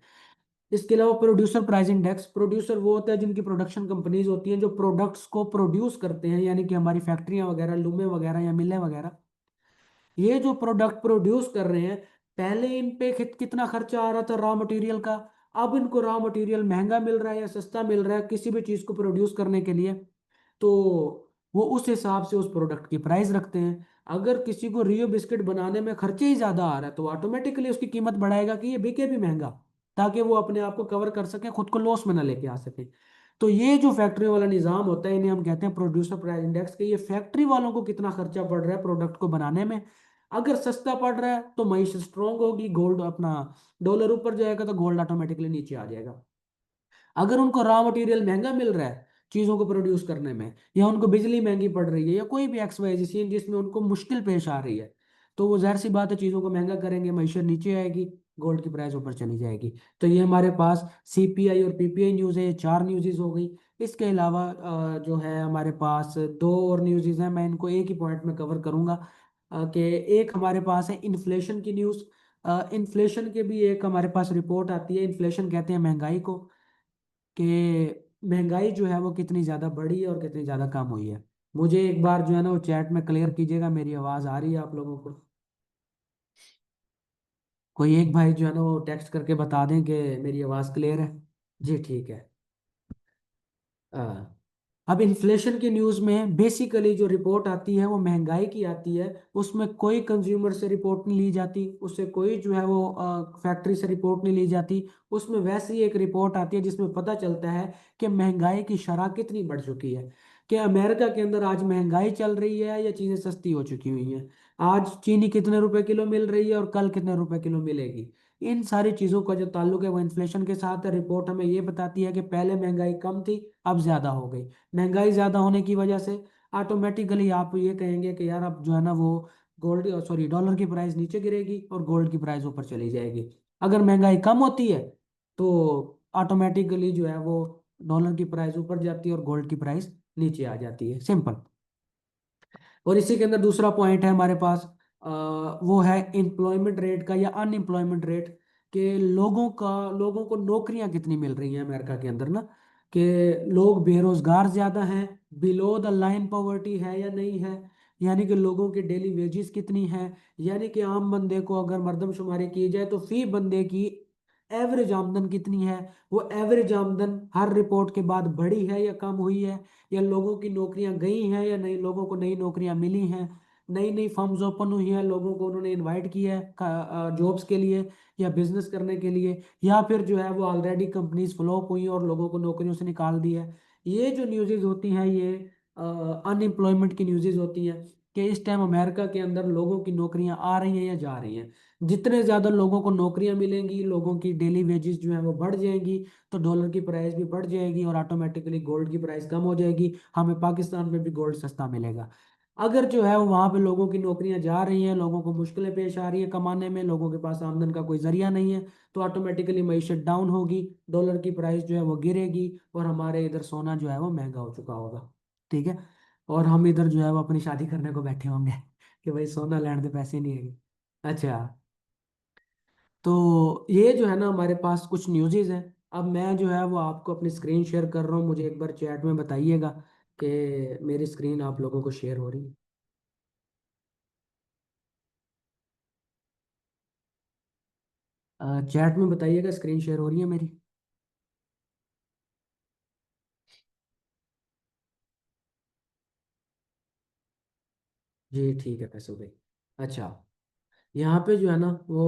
[SPEAKER 1] इसके अलावा प्रोड्यूसर प्राइस इंडेक्स, प्रोड्यूसर वो होता है जिनकी प्रोडक्शन कंपनीज होती हैं जो प्रोडक्ट्स को प्रोड्यूस करते हैं, यानी कि हमारी फैक्ट्रियां वगैरह, लूमें वगैरह या मिलें वगैरह, ये जो प्रोडक्ट प्रोड्यूस कर रहे हैं, पहले इन पे कितना खर्चा आ रहा था रॉ मटेरियल का, अब इनको रॉ मटेरियल महंगा मिल रहा है या सस्ता मिल रहा है किसी भी चीज़ को प्रोड्यूस करने के लिए, तो वो उस हिसाब से उस प्रोडक्ट की प्राइस रखते हैं। अगर किसी को रियो बिस्किट बनाने में खर्चे ही ज़्यादा आ रहा है तो ऑटोमेटिकली उसकी कीमत बढ़ाएगा कि ये बिके भी महंगा, ताकि वो अपने आप को कवर कर सके, खुद को लॉस में ना लेके आ सके। तो ये जो फैक्ट्री वाला निज़ाम होता है, इन्हें हम कहते हैं प्रोड्यूसर प्राइस इंडेक्स के। ये फैक्ट्री वालों को कितना खर्चा पड़ रहा है प्रोडक्ट को बनाने में, अगर सस्ता पड़ रहा है तो मईशत स्ट्रांग होगी, गोल्ड अपना डॉलर ऊपर जाएगा तो गोल्ड ऑटोमेटिकली नीचे आ जाएगा। अगर उनको रॉ मटेरियल महंगा मिल रहा है चीज़ों को प्रोड्यूस करने में, या उनको बिजली महंगी पड़ रही है, या कोई भी एक्स वाई चीज जिसमें उनको मुश्किल पेश आ रही है, तो वो जाहिर सी बात है चीज़ों को महंगा करेंगे, मईशत नीचे आएगी, गोल्ड की प्राइस ऊपर चली जाएगी। तो ये हमारे पास सीपीआई और पीपीआई न्यूज़ है, ये चार न्यूज़ हो गई। इसके अलावा जो है हमारे पास दो और न्यूज़ हैं, मैं इनको एक ही पॉइंट में कवर करूंगा। कि एक हमारे पास है इन्फ्लेशन की न्यूज़। इन्फ्लेशन के भी एक हमारे पास रिपोर्ट आती है, इन्फ्लेशन कहते हैं महंगाई को, कि महंगाई जो है वो कितनी ज़्यादा बढ़ी है और कितनी ज़्यादा कम हुई है। मुझे एक बार जो है ना वो चैट में क्लियर कीजिएगा, मेरी आवाज़ आ रही है आप लोगों को? कोई एक भाई जो है ना वो टेक्स्ट करके बता दें कि मेरी आवाज़ क्लियर है। जी ठीक है। हाँ। अब इन्फ्लेशन की न्यूज़ में बेसिकली जो रिपोर्ट आती है वो महंगाई की आती है, उसमें कोई कंज्यूमर से रिपोर्ट नहीं ली जाती, उससे कोई जो है वो फैक्ट्री से रिपोर्ट नहीं ली जाती। उसमें वैसे ही एक रिपोर्ट आती है जिसमें पता चलता है कि महंगाई की शरह कितनी बढ़ चुकी है, कि अमेरिका के अंदर आज महंगाई चल रही है या चीज़ें सस्ती हो चुकी हुई हैं, आज चीनी कितने रुपए किलो मिल रही है और कल कितने रुपए किलो मिलेगी। इन सारी चीज़ों का जो ताल्लुक है वो इन्फ्लेशन के साथ है। रिपोर्ट हमें ये बताती है कि पहले महंगाई कम थी, अब ज़्यादा हो गई। महंगाई ज्यादा होने की वजह से ऑटोमेटिकली आप ये कहेंगे कि यार अब जो है ना वो गोल्ड, सॉरी, डॉलर की प्राइस नीचे गिरेगी और गोल्ड की प्राइस ऊपर चली जाएगी। अगर महंगाई कम होती है तो ऑटोमेटिकली जो है वो डॉलर की प्राइस ऊपर जाती है और गोल्ड की प्राइस नीचे आ जाती है, सिंपल। और इसी के अंदर दूसरा पॉइंट है हमारे पास, वो है एम्प्लॉयमेंट रेट का या अनएम्प्लॉयमेंट रेट, के लोगों को नौकरियां कितनी मिल रही हैं अमेरिका के अंदर ना, कि लोग बेरोजगार ज्यादा हैं, बिलो द लाइन पॉवर्टी है या नहीं है, यानी कि लोगों की डेली वेजेस कितनी है, यानी कि आम बंदे को अगर मर्दमशुमारी की जाए तो फी बंदे की एवरेज आमदन कितनी है, वो एवरेज आमदन हर रिपोर्ट के बाद बढ़ी है या कम हुई है, या लोगों की नौकरियां गई हैं या नहीं, लोगों को नई नौकरियां मिली हैं, नई नई फर्म्स ओपन हुई हैं, लोगों को उन्होंने इनवाइट किया है जॉब्स के लिए या बिजनेस करने के लिए, या फिर जो है वो ऑलरेडी कंपनीज फ्लॉप हुई और लोगों को नौकरियों से निकाल दिया है। ये जो न्यूज़ेज होती हैं ये अनएम्प्लॉयमेंट की न्यूज़ेज होती हैं, कि इस टाइम अमेरिका के अंदर लोगों की नौकरियां आ रही हैं या जा रही हैं। जितने ज़्यादा लोगों को नौकरियां मिलेंगी, लोगों की डेली वेजेस जो है वो बढ़ जाएंगी, तो डॉलर की प्राइस भी बढ़ जाएगी और ऑटोमेटिकली गोल्ड की प्राइस कम हो जाएगी, हमें पाकिस्तान में भी गोल्ड सस्ता मिलेगा। अगर जो है वो वहाँ पे लोगों की नौकरियां जा रही हैं, लोगों को मुश्किलें पेश आ रही है कमाने में, लोगों के पास आमदन का कोई जरिया नहीं है, तो ऑटोमेटिकली मईशत डाउन होगी, डॉलर की प्राइस जो है वो गिरेगी, और हमारे इधर सोना जो है वो महंगा हो चुका होगा। ठीक है। और हम इधर जो है वो अपनी शादी करने को बैठे होंगे कि भाई सोना लेने दे, पैसे नहीं है। अच्छा। तो ये जो है ना हमारे पास कुछ न्यूज़ेज हैं। अब मैं जो है वो आपको अपनी स्क्रीन शेयर कर रहा हूँ, मुझे एक बार चैट में बताइएगा कि मेरी स्क्रीन आप लोगों को शेयर हो रही है। चैट में बताइएगा स्क्रीन शेयर हो रही है मेरी? जी ठीक है, पैसे हो गई। अच्छा। यहाँ पे जो है ना वो,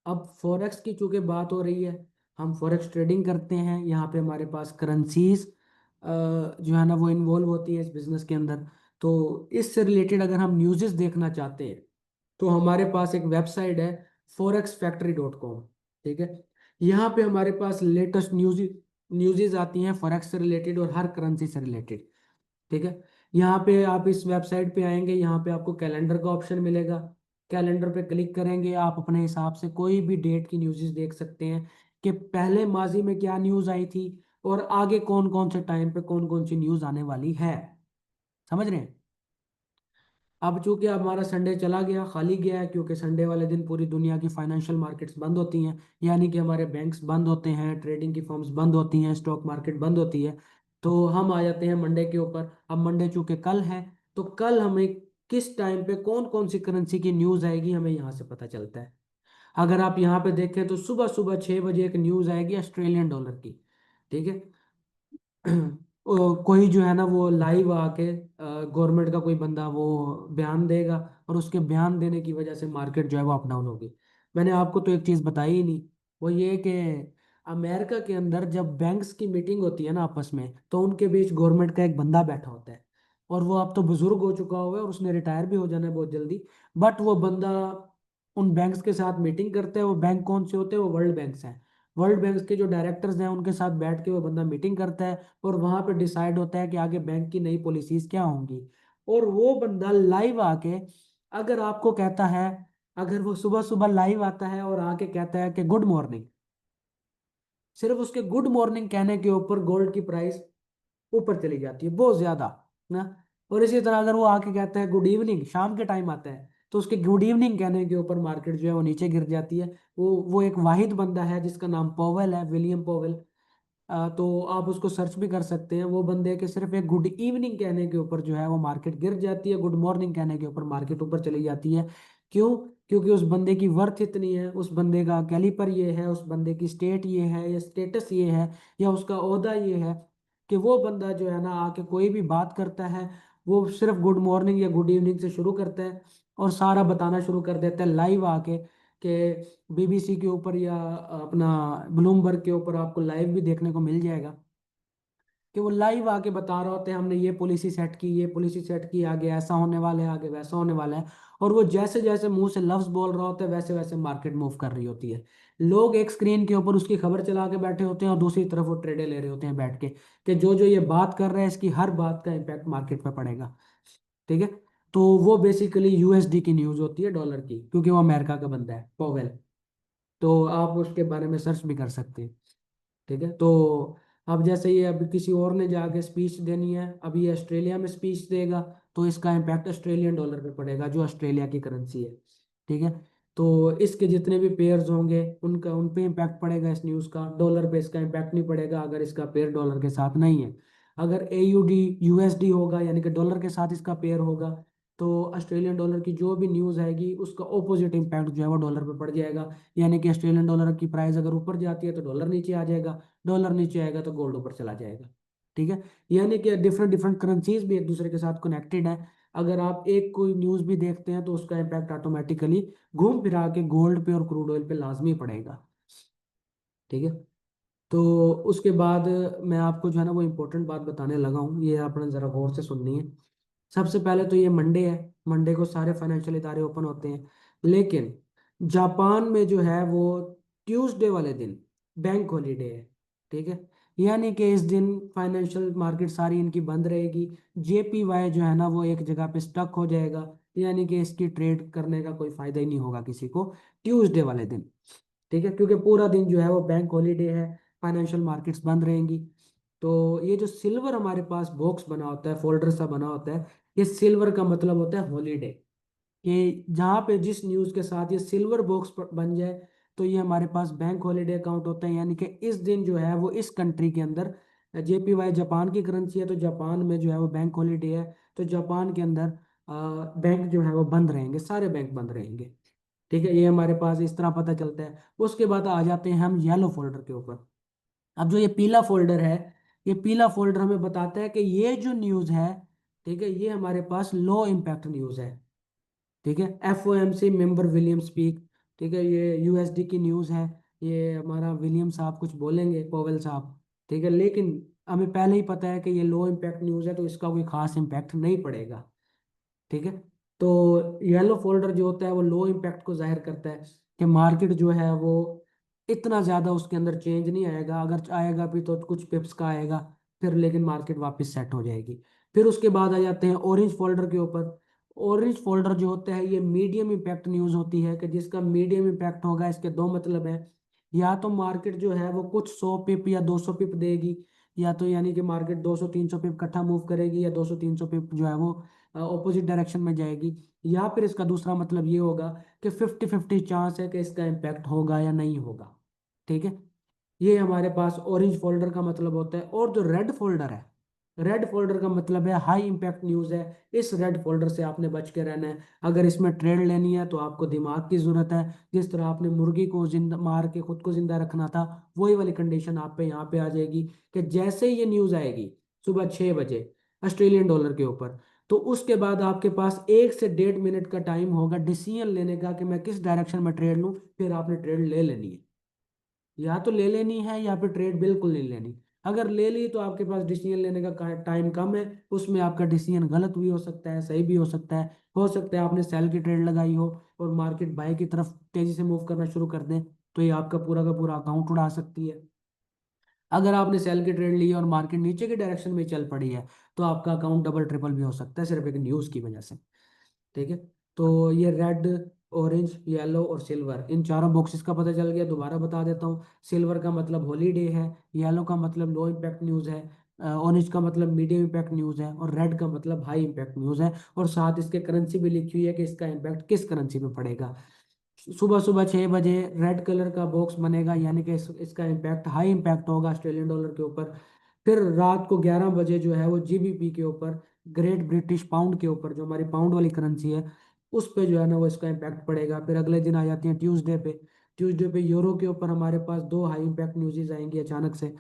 [SPEAKER 1] अब फॉरेक्स की चूंकि बात हो रही है, हम फॉरेक्स ट्रेडिंग करते हैं, यहाँ पे हमारे पास करेंसीज जो है ना वो इन्वॉल्व होती है इस बिजनेस के अंदर। तो इससे रिलेटेड अगर हम न्यूज़ेस देखना चाहते हैं तो हमारे पास एक वेबसाइट है forex factory.com। ठीक है। यहाँ पे हमारे पास लेटेस्ट न्यूज़ेस आती हैं फॉरेक्स से रिलेटेड और हर करेंसी से रिलेटेड। ठीक है। यहाँ पे आप इस वेबसाइट पे आएंगे, यहाँ पे आपको कैलेंडर का ऑप्शन मिलेगा। कैलेंडर पे क्लिक करेंगे, आप अपने हिसाब से कोई भी डेट की न्यूज़ेस देख सकते हैं कि पहले माजी में क्या न्यूज़ आई थी और आगे कौन कौन से टाइम पे कौन कौन सी न्यूज़ आने वाली है। समझ रहे हैं? अब चूंकि हमारा संडे चला गया, खाली गया है, क्योंकि संडे वाले दिन पूरी दुनिया की फाइनेंशियल मार्केट्स बंद होती हैं, यानी कि हमारे बैंक्स बंद होते हैं, ट्रेडिंग की फर्म्स बंद होती हैं, स्टॉक मार्केट बंद होती है। तो हम आ जाते हैं मंडे के ऊपर। अब मंडे चूंकि कल है, तो कल हमें किस टाइम पे कौन कौन सी करेंसी की न्यूज़ आएगी हमें यहाँ से पता चलता है। अगर आप यहाँ पे देखें तो सुबह सुबह 6 बजे एक न्यूज़ आएगी ऑस्ट्रेलियन डॉलर की। ठीक है। कोई जो है ना वो लाइव आके गवर्नमेंट का कोई बंदा वो बयान देगा, और उसके बयान देने की वजह से मार्केट जो है वो अप डाउन होगी। मैंने आपको तो एक चीज़ बताई ही नहीं, वो ये कि अमेरिका के अंदर जब बैंक्स की मीटिंग होती है ना आपस में, तो उनके बीच गवर्नमेंट का एक बंदा बैठा होता है, और वो अब तो बुजुर्ग हो चुका हुआ है और उसने रिटायर भी हो जाना है बहुत जल्दी। बट वो बंदा उन बैंक्स के साथ मीटिंग करता है। वो बैंक कौन से होते हैं? वो वर्ल्ड बैंक्स हैं। वर्ल्ड बैंक के जो डायरेक्टर्स हैं उनके साथ बैठ के वो बंदा मीटिंग करता है, और वहां पे डिसाइड होता है कि आगे बैंक की नई पॉलिसीज क्या होंगी। और वो बंदा लाइव आके अगर आपको कहता है, अगर वो सुबह सुबह लाइव आता है और आके कहता है कि गुड मॉर्निंग, सिर्फ उसके गुड मॉर्निंग कहने के ऊपर गोल्ड की प्राइस ऊपर चली जाती है बहुत ज्यादा ना। और इसी तरह अगर वो आके कहता है गुड इवनिंग, शाम के टाइम आता है, तो उसके गुड इवनिंग कहने के ऊपर मार्केट जो है वो नीचे गिर जाती है। वो एक वाहिद बंदा है जिसका नाम पॉवेल है, विलियम पॉवेल। तो आप उसको सर्च भी कर सकते हैं। वो बंदे के सिर्फ एक गुड इवनिंग कहने के ऊपर जो है वो मार्केट गिर जाती है, गुड मॉर्निंग कहने के ऊपर मार्केट ऊपर चली जाती है। क्यों? क्योंकि उस बंदे की वर्थ इतनी है, उस बंदे का कैलिपर ये है, उस बंदे की स्टेट ये है, या स्टेटस ये है, या उसका ओहदा ये है, कि वो बंदा जो है ना आके कोई भी बात करता है, वो सिर्फ गुड मॉर्निंग या गुड इवनिंग से शुरू करता है, और सारा बताना शुरू कर देता है लाइव आके, कि बीबीसी के ऊपर या अपना ब्लूमबर्ग के ऊपर आपको लाइव भी देखने को मिल जाएगा कि वो लाइव आके बता रहे होते हैं हमने ये पॉलिसी सेट की, ये पॉलिसी सेट की, आगे ऐसा होने वाला है, आगे वैसा होने वाला है। और वो जैसे जैसे मुंह से लफ्ज बोल रहा होता है वैसे वैसे मार्केट मूव कर रही होती है। लोग एक स्क्रीन के ऊपर उसकी खबर चला के बैठे होते हैं, और दूसरी तरफ वो ट्रेडे ले रहे होते हैं बैठ के, कि जो जो ये बात कर रहे हैं इसकी हर बात का इम्पैक्ट मार्केट पर पड़ेगा। ठीक है। तो वो बेसिकली यूएसडी की न्यूज होती है, डॉलर की, क्योंकि वो अमेरिका का बंदा है पॉवेल। तो आप उसके बारे में सर्च भी कर सकते हैं। ठीक है। तो अब जैसे ये अभी किसी और ने जाके स्पीच देनी है, अभी ये ऑस्ट्रेलिया में स्पीच देगा, तो इसका इम्पैक्ट ऑस्ट्रेलियन डॉलर पे पड़ेगा जो ऑस्ट्रेलिया की करेंसी है। ठीक है। तो इसके जितने भी पेयर्स होंगे उनका उन पे इम्पैक्ट पड़ेगा इस न्यूज़ का। डॉलर पे इसका इम्पैक्ट नहीं पड़ेगा अगर इसका पेयर डॉलर के साथ नहीं है। अगर एयूडी यूएसडी होगा, यानी कि डॉलर के साथ इसका पेयर होगा, तो ऑस्ट्रेलियन डॉलर की जो भी न्यूज़ आएगी उसका ऑपोजिट इम्पैक्ट जो है वो डॉलर पे पड़ जाएगा। यानी कि ऑस्ट्रेलियन डॉलर की प्राइस अगर ऊपर जाती है तो डॉलर नीचे आ जाएगा, डॉलर नीचे आएगा तो गोल्ड ऊपर चला जाएगा। ठीक है। यानी कि डिफरेंट डिफरेंट करेंसीज भी एक दूसरे के साथ कनेक्टेड है। अगर आप एक कोई न्यूज़ भी देखते हैं तो उसका इम्पैक्ट ऑटोमेटिकली घूम फिरा के गोल्ड पे और क्रूड ऑयल पे लाजमी पड़ेगा। ठीक है। तो उसके बाद मैं आपको जो है ना वो इम्पोर्टेंट बात बताने लगा हूँ, ये आपने ज़रा गौर से सुननी है। सबसे पहले तो ये मंडे है, मंडे को सारे फाइनेंशियल इदारे ओपन होते हैं। लेकिन जापान में जो है वो ट्यूसडे वाले दिन बैंक हॉलीडे है। ठीक है। यानी कि इस दिन फाइनेंशियल मार्केट सारी इनकी बंद रहेगी। जेपीवाई जो है ना वो एक जगह पे स्टक हो जाएगा, यानी कि इसकी ट्रेड करने का कोई फायदा ही नहीं होगा किसी को ट्यूसडे वाले दिन। ठीक है। क्योंकि पूरा दिन जो है वो बैंक हॉलीडे है, फाइनेंशियल मार्केट्स बंद रहेंगी। तो ये जो सिल्वर हमारे पास बॉक्स बना होता है, फोल्डर सा बना होता है, ये सिल्वर का मतलब होता है हॉलीडे। कि जहाँ पे जिस न्यूज़ के साथ ये सिल्वर बॉक्स बन जाए, तो ये हमारे पास बैंक हॉलीडे अकाउंट होता है। यानी कि इस दिन जो है वो इस कंट्री के अंदर, जेपीवाई जापान की करेंसी है तो जापान में जो है वो बैंक हॉलीडे है, तो जापान के अंदर बैंक जो है वो बंद रहेंगे, सारे बैंक बंद रहेंगे। ठीक है। ये हमारे पास इस तरह पता चलता है। उसके बाद आ जाते हैं हम येलो फोल्डर के ऊपर। अब जो ये पीला फोल्डर है, ये पीला फोल्डर हमें बताता है कि ये जो न्यूज़ है, ठीक है, ये हमारे पास लो इम्पैक्ट न्यूज़ है। ठीक है। FOMC member William speak. ठीक है। ये यूएसडी की न्यूज़ है। ये हमारा विलियम साहब कुछ बोलेंगे, पोवेल साहब। ठीक है। लेकिन हमें पहले ही पता है कि ये लो इम्पैक्ट न्यूज़ है, तो इसका कोई खास इम्पैक्ट नहीं पड़ेगा। ठीक है। तो येलो फोल्डर जो होता है वो लो इम्पैक्ट को जाहिर करता है, कि मार्केट जो है वो इतना ज़्यादा उसके अंदर चेंज नहीं आएगा, अगर आएगा भी तो कुछ पिप्स का आएगा, फिर लेकिन मार्केट वापस सेट हो जाएगी। फिर उसके बाद आ जाते हैं ऑरेंज फोल्डर के ऊपर। ऑरेंज फोल्डर जो होता है ये मीडियम इम्पैक्ट न्यूज़ होती है, कि जिसका मीडियम इम्पैक्ट होगा इसके दो मतलब है। या तो मार्केट जो है वो कुछ 100 पिप या 200 पिप देगी, या तो यानी कि मार्केट 200 300 पिप इकट्ठा मूव करेगी, या 200 300 पिप जो है वो ऑपोजिट डायरेक्शन में जाएगी। या फिर इसका दूसरा मतलब ये होगा कि 50-50 चांस है कि इसका इम्पैक्ट होगा या नहीं होगा। ठीक है, ये हमारे पास ऑरेंज फोल्डर का मतलब होता है। और जो रेड फोल्डर है, रेड फोल्डर का मतलब है हाई इम्पैक्ट न्यूज़ है। इस रेड फोल्डर से आपने बच के रहना है। अगर इसमें ट्रेड लेनी है तो आपको दिमाग की जरूरत है। जिस तरह आपने मुर्गी को जिंदा मार के खुद को जिंदा रखना था, वही वाली कंडीशन आप पे यहाँ पे आ जाएगी कि जैसे ही ये न्यूज़ आएगी सुबह 6 बजे ऑस्ट्रेलियन डॉलर के ऊपर, तो उसके बाद आपके पास 1 से 1.5 मिनट का टाइम होगा डिसीजन लेने का कि मैं किस डायरेक्शन में ट्रेड लूँ। फिर आपने ट्रेड ले लेनी है, या तो ले लेनी है या फिर ट्रेड बिल्कुल नहीं लेनी। अगर ले ली तो आपके पास डिसीजन लेने का टाइम कम है, उसमें आपका डिसीजन गलत भी हो सकता है, सही भी हो सकता है। हो सकता है आपने सेल की ट्रेड लगाई हो और मार्केट बाय की तरफ तेजी से मूव करना शुरू कर दे, तो ये आपका पूरा का पूरा अकाउंट उड़ा सकती है। अगर आपने सेल की ट्रेड ली है और मार्केट नीचे की डायरेक्शन में चल पड़ी है, तो आपका अकाउंट डबल ट्रिपल भी हो सकता है सिर्फ एक न्यूज़ की वजह से। ठीक है, तो ये रेड, ऑरेंज, येलो और सिल्वर, इन चारों बॉक्सेस का पता चल गया। दोबारा बता देता हूँ। सिल्वर का मतलब हॉलीडे है, येलो का मतलब लो इम्पैक्ट न्यूज़ है, ऑरेंज का मतलब मीडियम इम्पैक्ट न्यूज़ है, और रेड का मतलब हाई इम्पैक्ट न्यूज़ है। और साथ इसके करेंसी भी लिखी हुई है कि इसका इम्पैक्ट किस करेंसी पे पड़ेगा। सुबह सुबह 6 बजे रेड कलर का बॉक्स बनेगा, यानी कि इसका इम्पैक्ट हाई इम्पैक्ट होगा ऑस्ट्रेलियन डॉलर के ऊपर। फिर रात को 11 बजे जो है वो जीबीपी के ऊपर, ग्रेट ब्रिटिश पाउंड के ऊपर, जो हमारी पाउंड वाली करेंसी है, उस पे जो है ना वो इसका इम्पैक्ट पड़ेगा। फिर अगले दिन आ जाती है ट्यूसडे पे। ट्यूसडे पे यूरो के ऊपर हमारे पास दो हाई इम्पैक्ट न्यूज़ आएंगी अचानक से।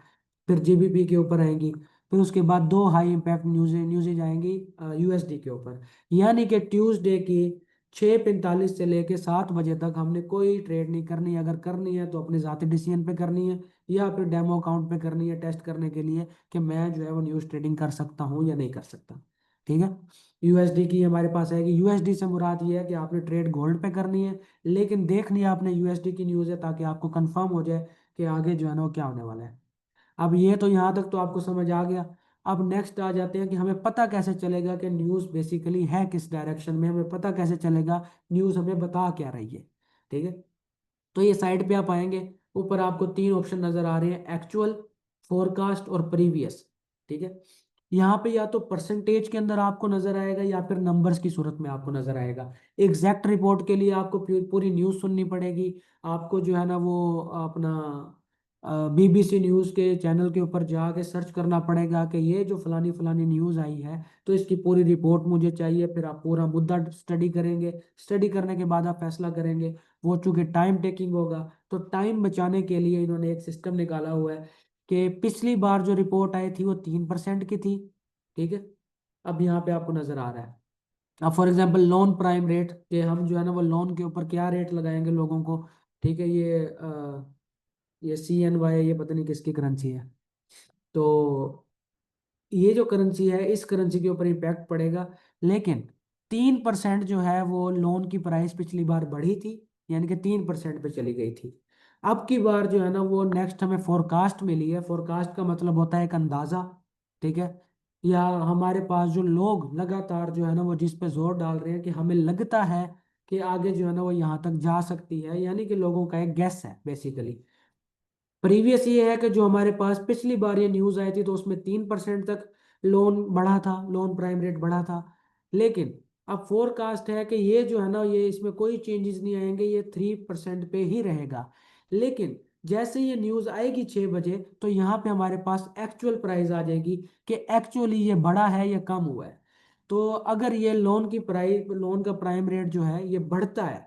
[SPEAKER 1] फिर जीबीपी के ऊपर आएंगी। फिर उसके बाद दो हाई इम्पैक्ट न्यूज़ेज आएंगी यूएसडी के ऊपर। यानी कि ट्यूसडे की 6:45 से लेके 7 बजे तक हमने कोई ट्रेड नहीं करनी। अगर करनी है तो अपने ज़ाती डिसीजन पे करनी है, या फिर डेमो अकाउंट पे करनी है टेस्ट करने के लिए कि मैं जो है वो न्यूज़ ट्रेडिंग कर सकता हूँ या नहीं कर सकता। ठीक है, यूएसडी की हमारे पास आएगी। यूएसडी से मुराद ये है कि आपने ट्रेड गोल्ड पे करनी है, लेकिन देखनी है आपने यूएसडी की न्यूज़ है, ताकि आपको कंफर्म हो जाए कि आगे जो है ना वो क्या होने वाला है। अब ये तो यहाँ तक तो आपको समझ आ गया। अब नेक्स्ट आ जाते हैं कि हमें पता कैसे चलेगा कि न्यूज़ बेसिकली है किस डायरेक्शन में। हमें पता कैसे चलेगा न्यूज़ हमें बता क्या रही है। ठीक है, तो ये साइड पे आप आएंगे, ऊपर आपको तीन ऑप्शन नजर आ रहे हैं: एक्चुअल, फोरकास्ट और प्रीवियस। ठीक है, यहाँ पे या तो परसेंटेज के अंदर आपको नजर आएगा या फिर नंबर्स की सूरत में आपको नजर आएगा। एग्जैक्ट रिपोर्ट के लिए आपको पूरी न्यूज़ सुननी पड़ेगी। आपको जो है ना वो अपना बीबीसी न्यूज़ के चैनल के ऊपर जाके सर्च करना पड़ेगा कि ये जो फलानी फलानी न्यूज़ आई है तो इसकी पूरी रिपोर्ट मुझे चाहिए। फिर आप पूरा मुद्दा स्टडी करेंगे, स्टडी करने के बाद आप फैसला करेंगे। वो चूंकि टाइम टेकिंग होगा, तो टाइम बचाने के लिए इन्होंने एक सिस्टम निकाला हुआ है कि पिछली बार जो रिपोर्ट आई थी वो 3% की थी। ठीक है, अब यहाँ पे आपको नजर आ रहा है। अब for example loan prime rate, कि हम जो है ना वो लोन के ऊपर क्या रेट लगाएंगे लोगों को। ठीक है, ये CNY, ये पता नहीं किसकी करेंसी है। तो ये जो करेंसी है, इस करेंसी के ऊपर इम्पैक्ट पड़ेगा। लेकिन 3% जो है वो लोन की प्राइस पिछली बार बढ़ी थी, यानी कि 3% पे चली गई थी। अब की बार जो है ना वो नेक्स्ट हमें फोरकास्ट मिली है। फोरकास्ट का मतलब होता है एक अंदाजा। ठीक है, या हमारे पास जो लोग लगातार जो है ना वो जिस पे जोर डाल रहे हैं कि हमें लगता है कि आगे जो है ना वो यहाँ तक जा सकती है, यानी कि लोगों का एक गेस है बेसिकली। प्रीवियस ये है कि जो हमारे पास पिछली बार ये न्यूज़ आई थी तो उसमें 3% तक लोन बढ़ा था, लोन प्राइम रेट बढ़ा था। लेकिन अब फोरकास्ट है कि ये जो है ना ये इसमें कोई चेंजेस नहीं आएंगे, ये 3% पे ही रहेगा। लेकिन जैसे ये न्यूज़ आएगी 6 बजे, तो यहाँ पे हमारे पास एक्चुअल प्राइस आ जाएगी कि एक्चुअली ये बढ़ा है या कम हुआ है। तो अगर ये लोन का प्राइम रेट जो है ये बढ़ता है,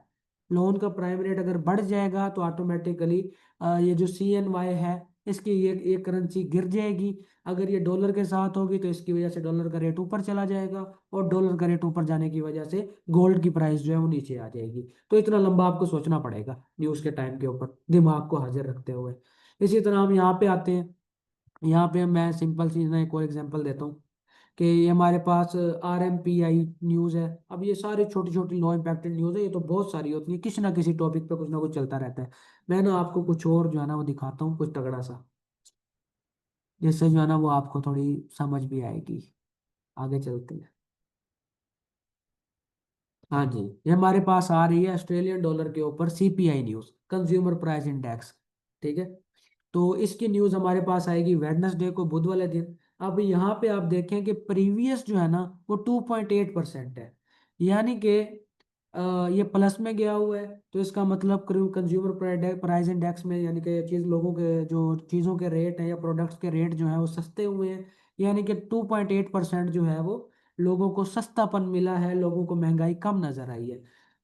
[SPEAKER 1] लोन का प्राइम रेट अगर बढ़ जाएगा तो ऑटोमेटिकली ये जो CNY है इसकी ये करेंसी गिर जाएगी। अगर ये डॉलर के साथ होगी तो इसकी वजह से डॉलर का रेट ऊपर चला जाएगा, और डॉलर का रेट ऊपर जाने की वजह से गोल्ड की प्राइस जो है वो नीचे आ जाएगी। तो इतना लंबा आपको सोचना पड़ेगा न्यूज़ के टाइम के ऊपर, दिमाग को हाजिर रखते हुए। इसी तरह हम यहाँ पे आते हैं। यहाँ पे मैं सिंपल सी ना एक और एग्जांपल देता हूँ कि ये हमारे पास RMPI न्यूज़ है। अब ये सारी छोटी छोटी लो इम्पैक्टेड न्यूज़ है, ये तो बहुत सारी होती है, किसी ना किसी टॉपिक पे कुछ ना कुछ चलता रहता है। मैं ना आपको कुछ और जो है ना वो दिखाता हूँ, कुछ तगड़ा सा, जिससे जो है ना वो आपको थोड़ी समझ भी आएगी। आगे चलते हैं। हाँ जी, ये हमारे पास आ रही है ऑस्ट्रेलियन डॉलर के ऊपर CPI news, consumer price index. ठीक है, तो इसकी न्यूज़ हमारे पास आएगी वेडनेसडे को, बुध वाले दिन। अब यहाँ पे आप देखें कि प्रीवियस जो है ना वो 2.8% है, यानी कि ये प्लस में गया हुआ है। तो इसका मतलब कंज्यूमर प्राइस इंडेक्स में, यानी कि चीज लोगों के जो चीज़ों के रेट हैं या प्रोडक्ट्स के रेट जो है वो सस्ते हुए हैं, यानी कि 2.8% जो है वो लोगों को सस्तापन मिला है, लोगों को महंगाई कम नजर आई है।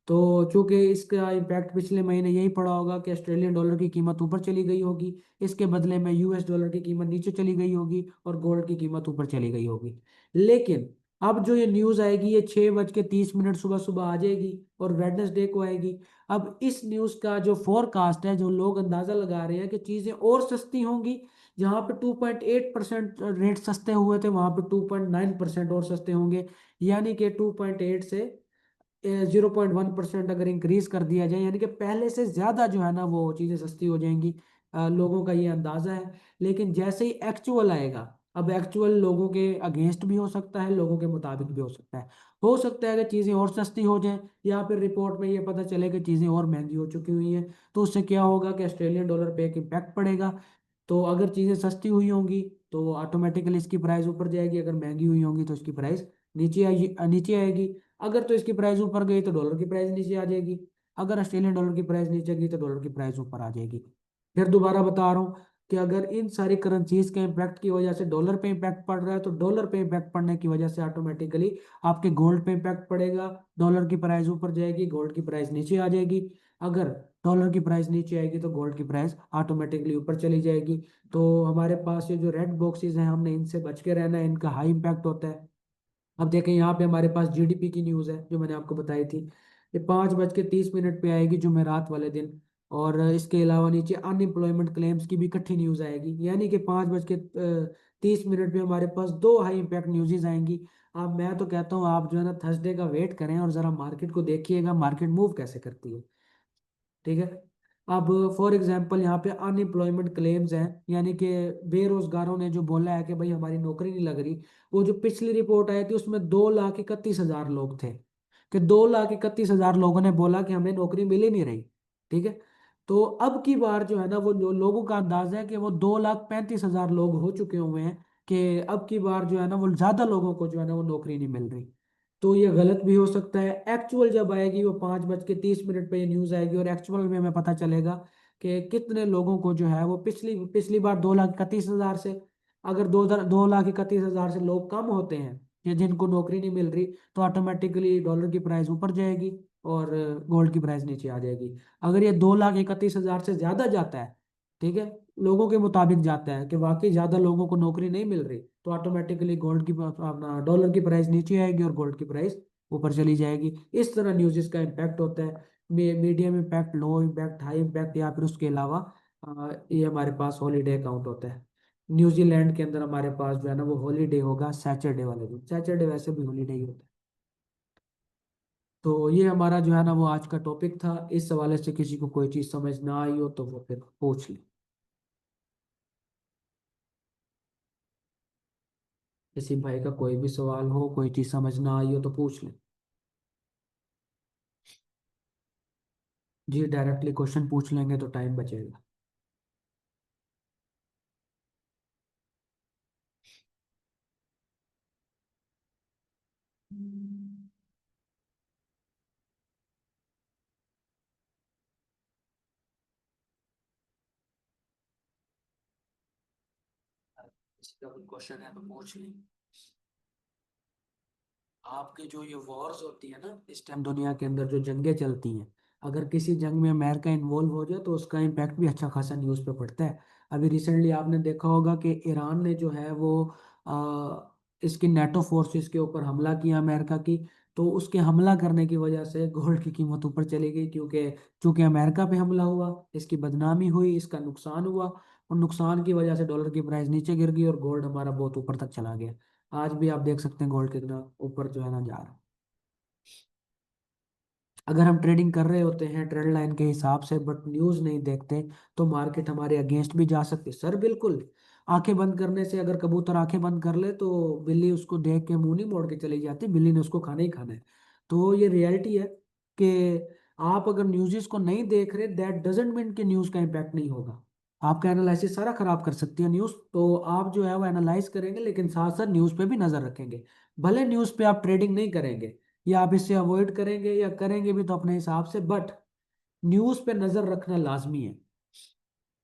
[SPEAKER 1] तो चूंकि इसका इम्पैक्ट पिछले महीने यही पड़ा होगा कि ऑस्ट्रेलियन डॉलर की कीमत ऊपर चली गई होगी, इसके बदले में यूएस डॉलर की कीमत नीचे चली गई होगी और गोल्ड की कीमत ऊपर चली गई होगी। लेकिन अब जो ये न्यूज़ आएगी ये 6:30 सुबह सुबह आ जाएगी और वेडनेसडे को आएगी। अब इस न्यूज़ का जो फोरकास्ट है, जो लोग अंदाजा लगा रहे हैं कि चीज़ें और सस्ती होंगी, जहाँ पे 2.8% रेट सस्ते हुए थे वहां पे 2.9% और सस्ते होंगे, यानी कि 2.8 से 0.1% अगर इंक्रीज कर दिया जाए, यानी कि पहले से ज्यादा जो है ना वो चीजें सस्ती हो जाएंगी। लोगों का ये अंदाजा है। लेकिन जैसे ही एक्चुअल आएगा, अब एक्चुअल लोगों के अगेंस्ट भी हो सकता है, लोगों के मुताबिक भी हो सकता है कि चीजें और सस्ती हो जाएं, या फिर रिपोर्ट में ये पता चले कि चीजें और महंगी हो चुकी हुई हैं। तो उससे क्या होगा कि ऑस्ट्रेलियन डॉलर पे एक इम्पैक्ट पड़ेगा। तो अगर चीजें सस्ती हुई होंगी तो ऑटोमेटिकली इसकी प्राइस ऊपर जाएगी, अगर महंगी हुई होंगी तो इसकी प्राइस नीचे आएगी। अगर तो इसकी प्राइस ऊपर गई तो डॉलर की प्राइस नीचे आ जाएगी, अगर ऑस्ट्रेलियन डॉलर की प्राइस नीचे गई तो डॉलर की प्राइस ऊपर आ जाएगी। फिर दोबारा बता रहा हूँ कि अगर इन सारी करेंसीज के इम्पैक्ट की वजह से डॉलर पे इम्पैक्ट पड़ रहा है, तो डॉलर पे इम्पैक्ट पड़ने की वजह से ऑटोमेटिकली आपके गोल्ड पे इम्पैक्ट पड़ेगा। डॉलर की प्राइस ऊपर जाएगी, गोल्ड की प्राइस नीचे आ जाएगी। अगर डॉलर की प्राइस नीचे आएगी तो गोल्ड की प्राइस ऑटोमेटिकली ऊपर चली जाएगी। तो हमारे पास ये जो रेड बॉक्सेस हैं, हमने इनसे बच के रहना है, इनका हाई इम्पैक्ट होता है। अब देखें यहाँ पे हमारे पास जीडीपी की न्यूज़ है जो मैंने आपको बताई थी, ये 5:30 पे आएगी जुमेरात वाले दिन। और इसके अलावा नीचे अनएम्प्लॉयमेंट क्लेम्स की भी इकट्ठी न्यूज़ आएगी, यानी कि 5:30 पे हमारे पास दो हाई इम्पैक्ट न्यूज़ेज आएंगी। अब मैं तो कहता हूँ आप जो है ना थर्सडे का वेट करें और ज़रा मार्केट को देखिएगा, मार्केट मूव कैसे करती है। ठीक है। अब फॉर एग्जांपल यहाँ पे अनएम्प्लॉयमेंट क्लेम्स हैं, यानी कि बेरोजगारों ने जो बोला है कि भाई हमारी नौकरी नहीं लग रही। वो जो पिछली रिपोर्ट आई थी उसमें 2,31,000 लोग थे, कि 2,31,000 लोगों ने बोला कि हमें नौकरी मिल ही नहीं रही। ठीक है। तो अब की बार जो है ना वो लोगों का अंदाजा है कि वो 2,35,000 लोग हो चुके हुए हैं, कि अब की बार जो है ना वो ज्यादा लोगों को जो है ना वो नौकरी नहीं मिल रही। तो ये गलत भी हो सकता है। एक्चुअल जब आएगी वो 5:30 पे ये न्यूज़ आएगी और एक्चुअल में हमें पता चलेगा कि कितने लोगों को जो है वो पिछली पिछली बार 2,31,000 से, अगर 2,31,000 से लोग कम होते हैं या जिनको नौकरी नहीं मिल रही, तो ऑटोमेटिकली डॉलर की प्राइस ऊपर जाएगी और गोल्ड की प्राइस नीचे आ जाएगी। अगर ये 2,31,000 से ज्यादा जाता है, ठीक है, लोगों के मुताबिक जाता है कि वाकई ज्यादा लोगों को नौकरी नहीं मिल रही, तो ऑटोमेटिकली गोल्ड की अपना डॉलर की प्राइस नीचे आएगी और गोल्ड की प्राइस ऊपर चली जाएगी। इस तरह न्यूज़ का इम्पैक्ट होता है। Medium impact, low impact, high impact, या फिर उसके अलावा ये हमारे पास हॉलीडे अकाउंट होता है। न्यूजीलैंड के अंदर हमारे पास जो है ना वो हॉलीडे होगा सैटरडे वाले दिन, सैटरडे वैसे भी हॉलीडे ही होता है। तो ये हमारा जो है ना वो आज का टॉपिक था। इस हवाले से किसी को कोई चीज़ समझ ना आई हो तो वो फिर पूछ ले। किसी भाई का कोई भी सवाल हो, कोई चीज़ समझ ना आई हो तो पूछ ले। जी डायरेक्टली क्वेश्चन पूछ लेंगे तो टाइम बचेगा। किसी का कोई क्वेश्चन है तो पूछ लें। आपके जो ये वॉर्स होती है ना इस टाइम दुनिया के अंदर, जो जंगें चलती हैं, अगर किसी जंग में अमेरिका इन्वॉल्व हो जाए तो उसका इम्पैक्ट भी अच्छा खासा न्यूज़ पे पड़ता है। अभी रिसेंटली आपने देखा होगा कि ईरान ने जो है वो इसकी नेटो फोर्सेस के ऊपर हमला किया अमेरिका की। तो उसके हमला करने की वजह से गोल्ड की कीमत ऊपर चली गई, क्योंकि चूंकि अमेरिका पे हमला हुआ, इसकी बदनामी हुई, इसका नुकसान हुआ, और नुकसान की वजह से डॉलर की प्राइस नीचे गिर गई और गोल्ड हमारा बहुत ऊपर तक चला गया। आज भी आप देख सकते हैं गोल्ड कितना ऊपर जो है ना जा रहा है। अगर हम ट्रेडिंग कर रहे होते हैं ट्रेंड लाइन के हिसाब से बट न्यूज़ नहीं देखते, तो मार्केट हमारे अगेंस्ट भी जा सकती है सर, बिल्कुल। आंखें बंद करने से, अगर कबूतर आंखें बंद कर ले तो बिल्ली उसको देख के मुंह नहीं मोड़ के चली जाती, बिल्ली ने उसको खाना ही खाना है। तो ये रियलिटी है कि आप अगर न्यूज़ को नहीं देख रहे, दैट डजेंट मीन कि न्यूज़ का इम्पैक्ट नहीं होगा। आपका एनालिसिस सारा खराब कर सकती है न्यूज़। तो आप जो है वो एनालाइज करेंगे, लेकिन साथ साथ न्यूज़ पे भी नज़र रखेंगे। भले न्यूज़ पे आप ट्रेडिंग नहीं करेंगे, या आप इससे अवॉइड करेंगे, या करेंगे भी तो अपने हिसाब से, बट न्यूज़ पे नज़र रखना लाजमी है।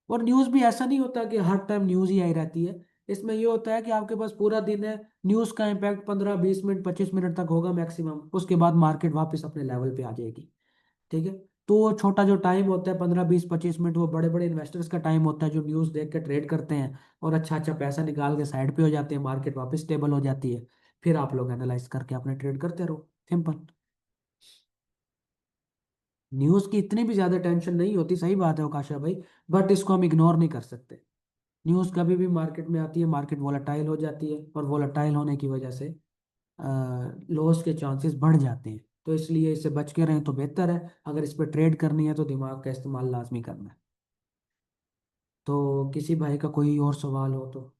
[SPEAKER 1] और न्यूज़ भी ऐसा नहीं होता कि हर टाइम न्यूज़ ही आई रहती है। इसमें ये होता है कि आपके पास पूरा दिन है, न्यूज़ का इम्पैक्ट 15 20 मिनट 25 मिनट तक होगा मैक्सिमम, उसके बाद मार्केट वापस अपने लेवल पे आ जाएगी। ठीक है। तो वो छोटा जो टाइम होता है 15 20 25 मिनट, वो बड़े बड़े इन्वेस्टर्स का टाइम होता है जो न्यूज़ देख के ट्रेड करते हैं, और अच्छा अच्छा पैसा निकाल के साइड पे हो जाते हैं, मार्केट वापस स्टेबल हो जाती है। फिर आप लोग एनालाइज करके अपने ट्रेड करते रहो, सिंपल। न्यूज़ की इतनी भी ज़्यादा टेंशन नहीं होती, सही बात है आकाशा भाई, बट इसको हम इग्नोर नहीं कर सकते। न्यूज़ कभी भी मार्केट में आती है, मार्केट वोलेटाइल हो जाती है, और वोलेटाइल होने की वजह से लॉस के चांसेस बढ़ जाते हैं। तो इसलिए इससे बच के रहें तो बेहतर है। अगर इस पर ट्रेड करनी है तो दिमाग का इस्तेमाल लाजमी करना है। तो किसी भाई का कोई और सवाल हो तो।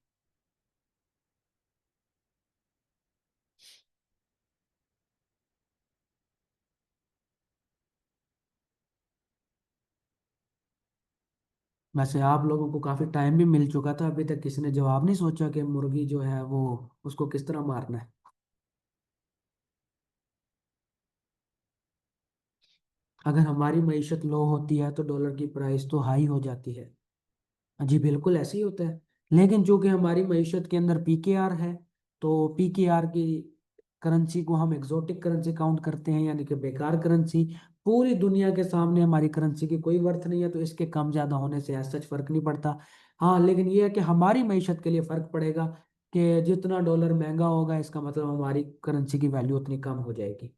[SPEAKER 1] वैसे आप लोगों को काफ़ी टाइम भी मिल चुका था, अभी तक किसी ने जवाब नहीं सोचा कि मुर्गी जो है वो, उसको किस तरह मारना है। अगर हमारी मईशत लो होती है तो डॉलर की प्राइस तो हाई हो जाती है। जी बिल्कुल ऐसे ही होता है। लेकिन चूंकि हमारी मईशत के अंदर पीकेआर है, तो पीकेआर की करेंसी को हम एग्जोटिक करेंसी काउंट करते हैं, यानी कि बेकार करेंसी। पूरी दुनिया के सामने हमारी करेंसी की कोई वर्थ नहीं है, तो इसके कम ज़्यादा होने से ऐसा सच फर्क नहीं पड़ता। हाँ, लेकिन ये है कि हमारी मईशत के लिए फ़र्क पड़ेगा, कि जितना डॉलर महंगा होगा इसका मतलब हमारी करेंसी की वैल्यू उतनी कम हो जाएगी।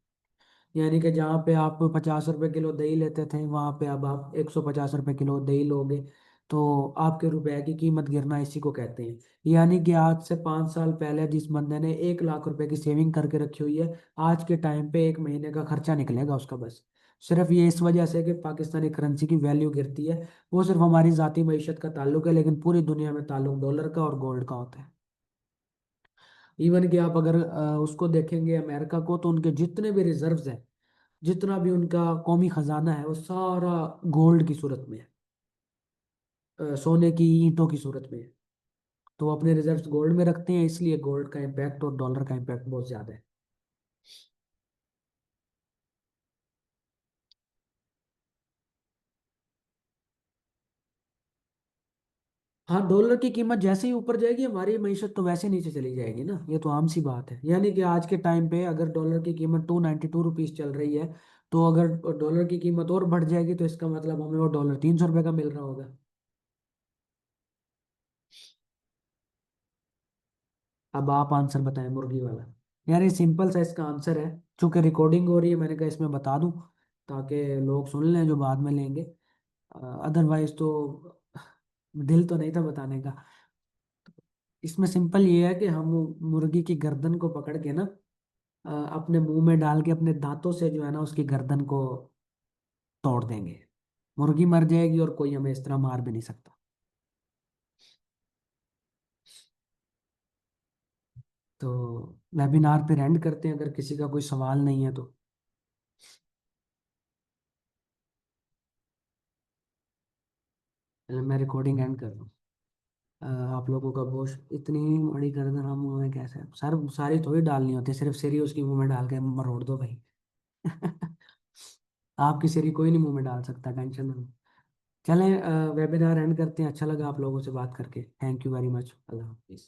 [SPEAKER 1] यानी कि जहाँ पे आप 50 रुपए किलो दही लेते थे, वहाँ पे अब आप 150 रुपए किलो दही लोगे। तो आपके रुपए की कीमत गिरना इसी को कहते हैं। यानी कि आज से 5 साल पहले जिस बंदे ने 1 लाख रुपए की सेविंग करके रखी हुई है, आज के टाइम पे एक महीने का खर्चा निकलेगा उसका बस। सिर्फ ये इस वजह से कि पाकिस्तानी करेंसी की वैल्यू गिरती है। वो सिर्फ हमारी ज़ाती मईशत का ताल्लुक है, लेकिन पूरी दुनिया में ताल्लुक डॉलर का और गोल्ड का होता है। इवन कि आप अगर उसको देखेंगे अमेरिका को, तो उनके जितने भी रिजर्व्स हैं, जितना भी उनका कौमी खजाना है, वो सारा गोल्ड की सूरत में है, सोने की ईंटों की सूरत में है। तो वो अपने रिजर्व्स गोल्ड में रखते हैं, इसलिए गोल्ड का इम्पैक्ट और डॉलर का इम्पैक्ट बहुत ज़्यादा है। हाँ, डॉलर की कीमत जैसे ही ऊपर जाएगी, हमारी मईशत तो वैसे नीचे चली जाएगी ना, ये तो आम सी बात है। यानी कि आज के टाइम पे अगर डॉलर की कीमत 292 रुपीज़ चल रही है, तो अगर डॉलर की कीमत और बढ़ जाएगी, तो इसका मतलब हमें वो डॉलर 300 रुपये का मिल रहा होगा। अब आप आंसर बताएं मुर्गी वाला। यार ये सिंपल सा इसका आंसर है। चूंकि रिकॉर्डिंग हो रही है, मैंने कहा इसमें बता दूं, ताकि लोग सुन लें जो बाद में लेंगे। अदरवाइज तो दिल तो नहीं था बताने का। इसमें सिंपल ये है कि हम मुर्गी की गर्दन को पकड़ के ना, अपने मुंह में डाल के अपने दांतों से जो है ना उसकी गर्दन को तोड़ देंगे। मुर्गी मर जाएगी, और कोई हमें इस तरह मार भी नहीं सकता। तो वेबिनार पे एंड करते हैं, अगर किसी का कोई सवाल नहीं है तो। मैं रिकॉर्डिंग एंड कर दूँ। आप लोगों का बहुत इतनी बड़ी गर्दन हम मुंह में कैसे, सर सारी थोड़ी डालनी होती है, सिर्फ सिरी उसकी मुंह में डाल के मरोड़ दो भाई। आपकी सिरी कोई नहीं मुंह में डाल सकता, टेंशन ना लो। चलें, वेबिनार एंड करते हैं। अच्छा लगा आप लोगों से बात करके। Thank you very much. अल्लाह हाफिज़।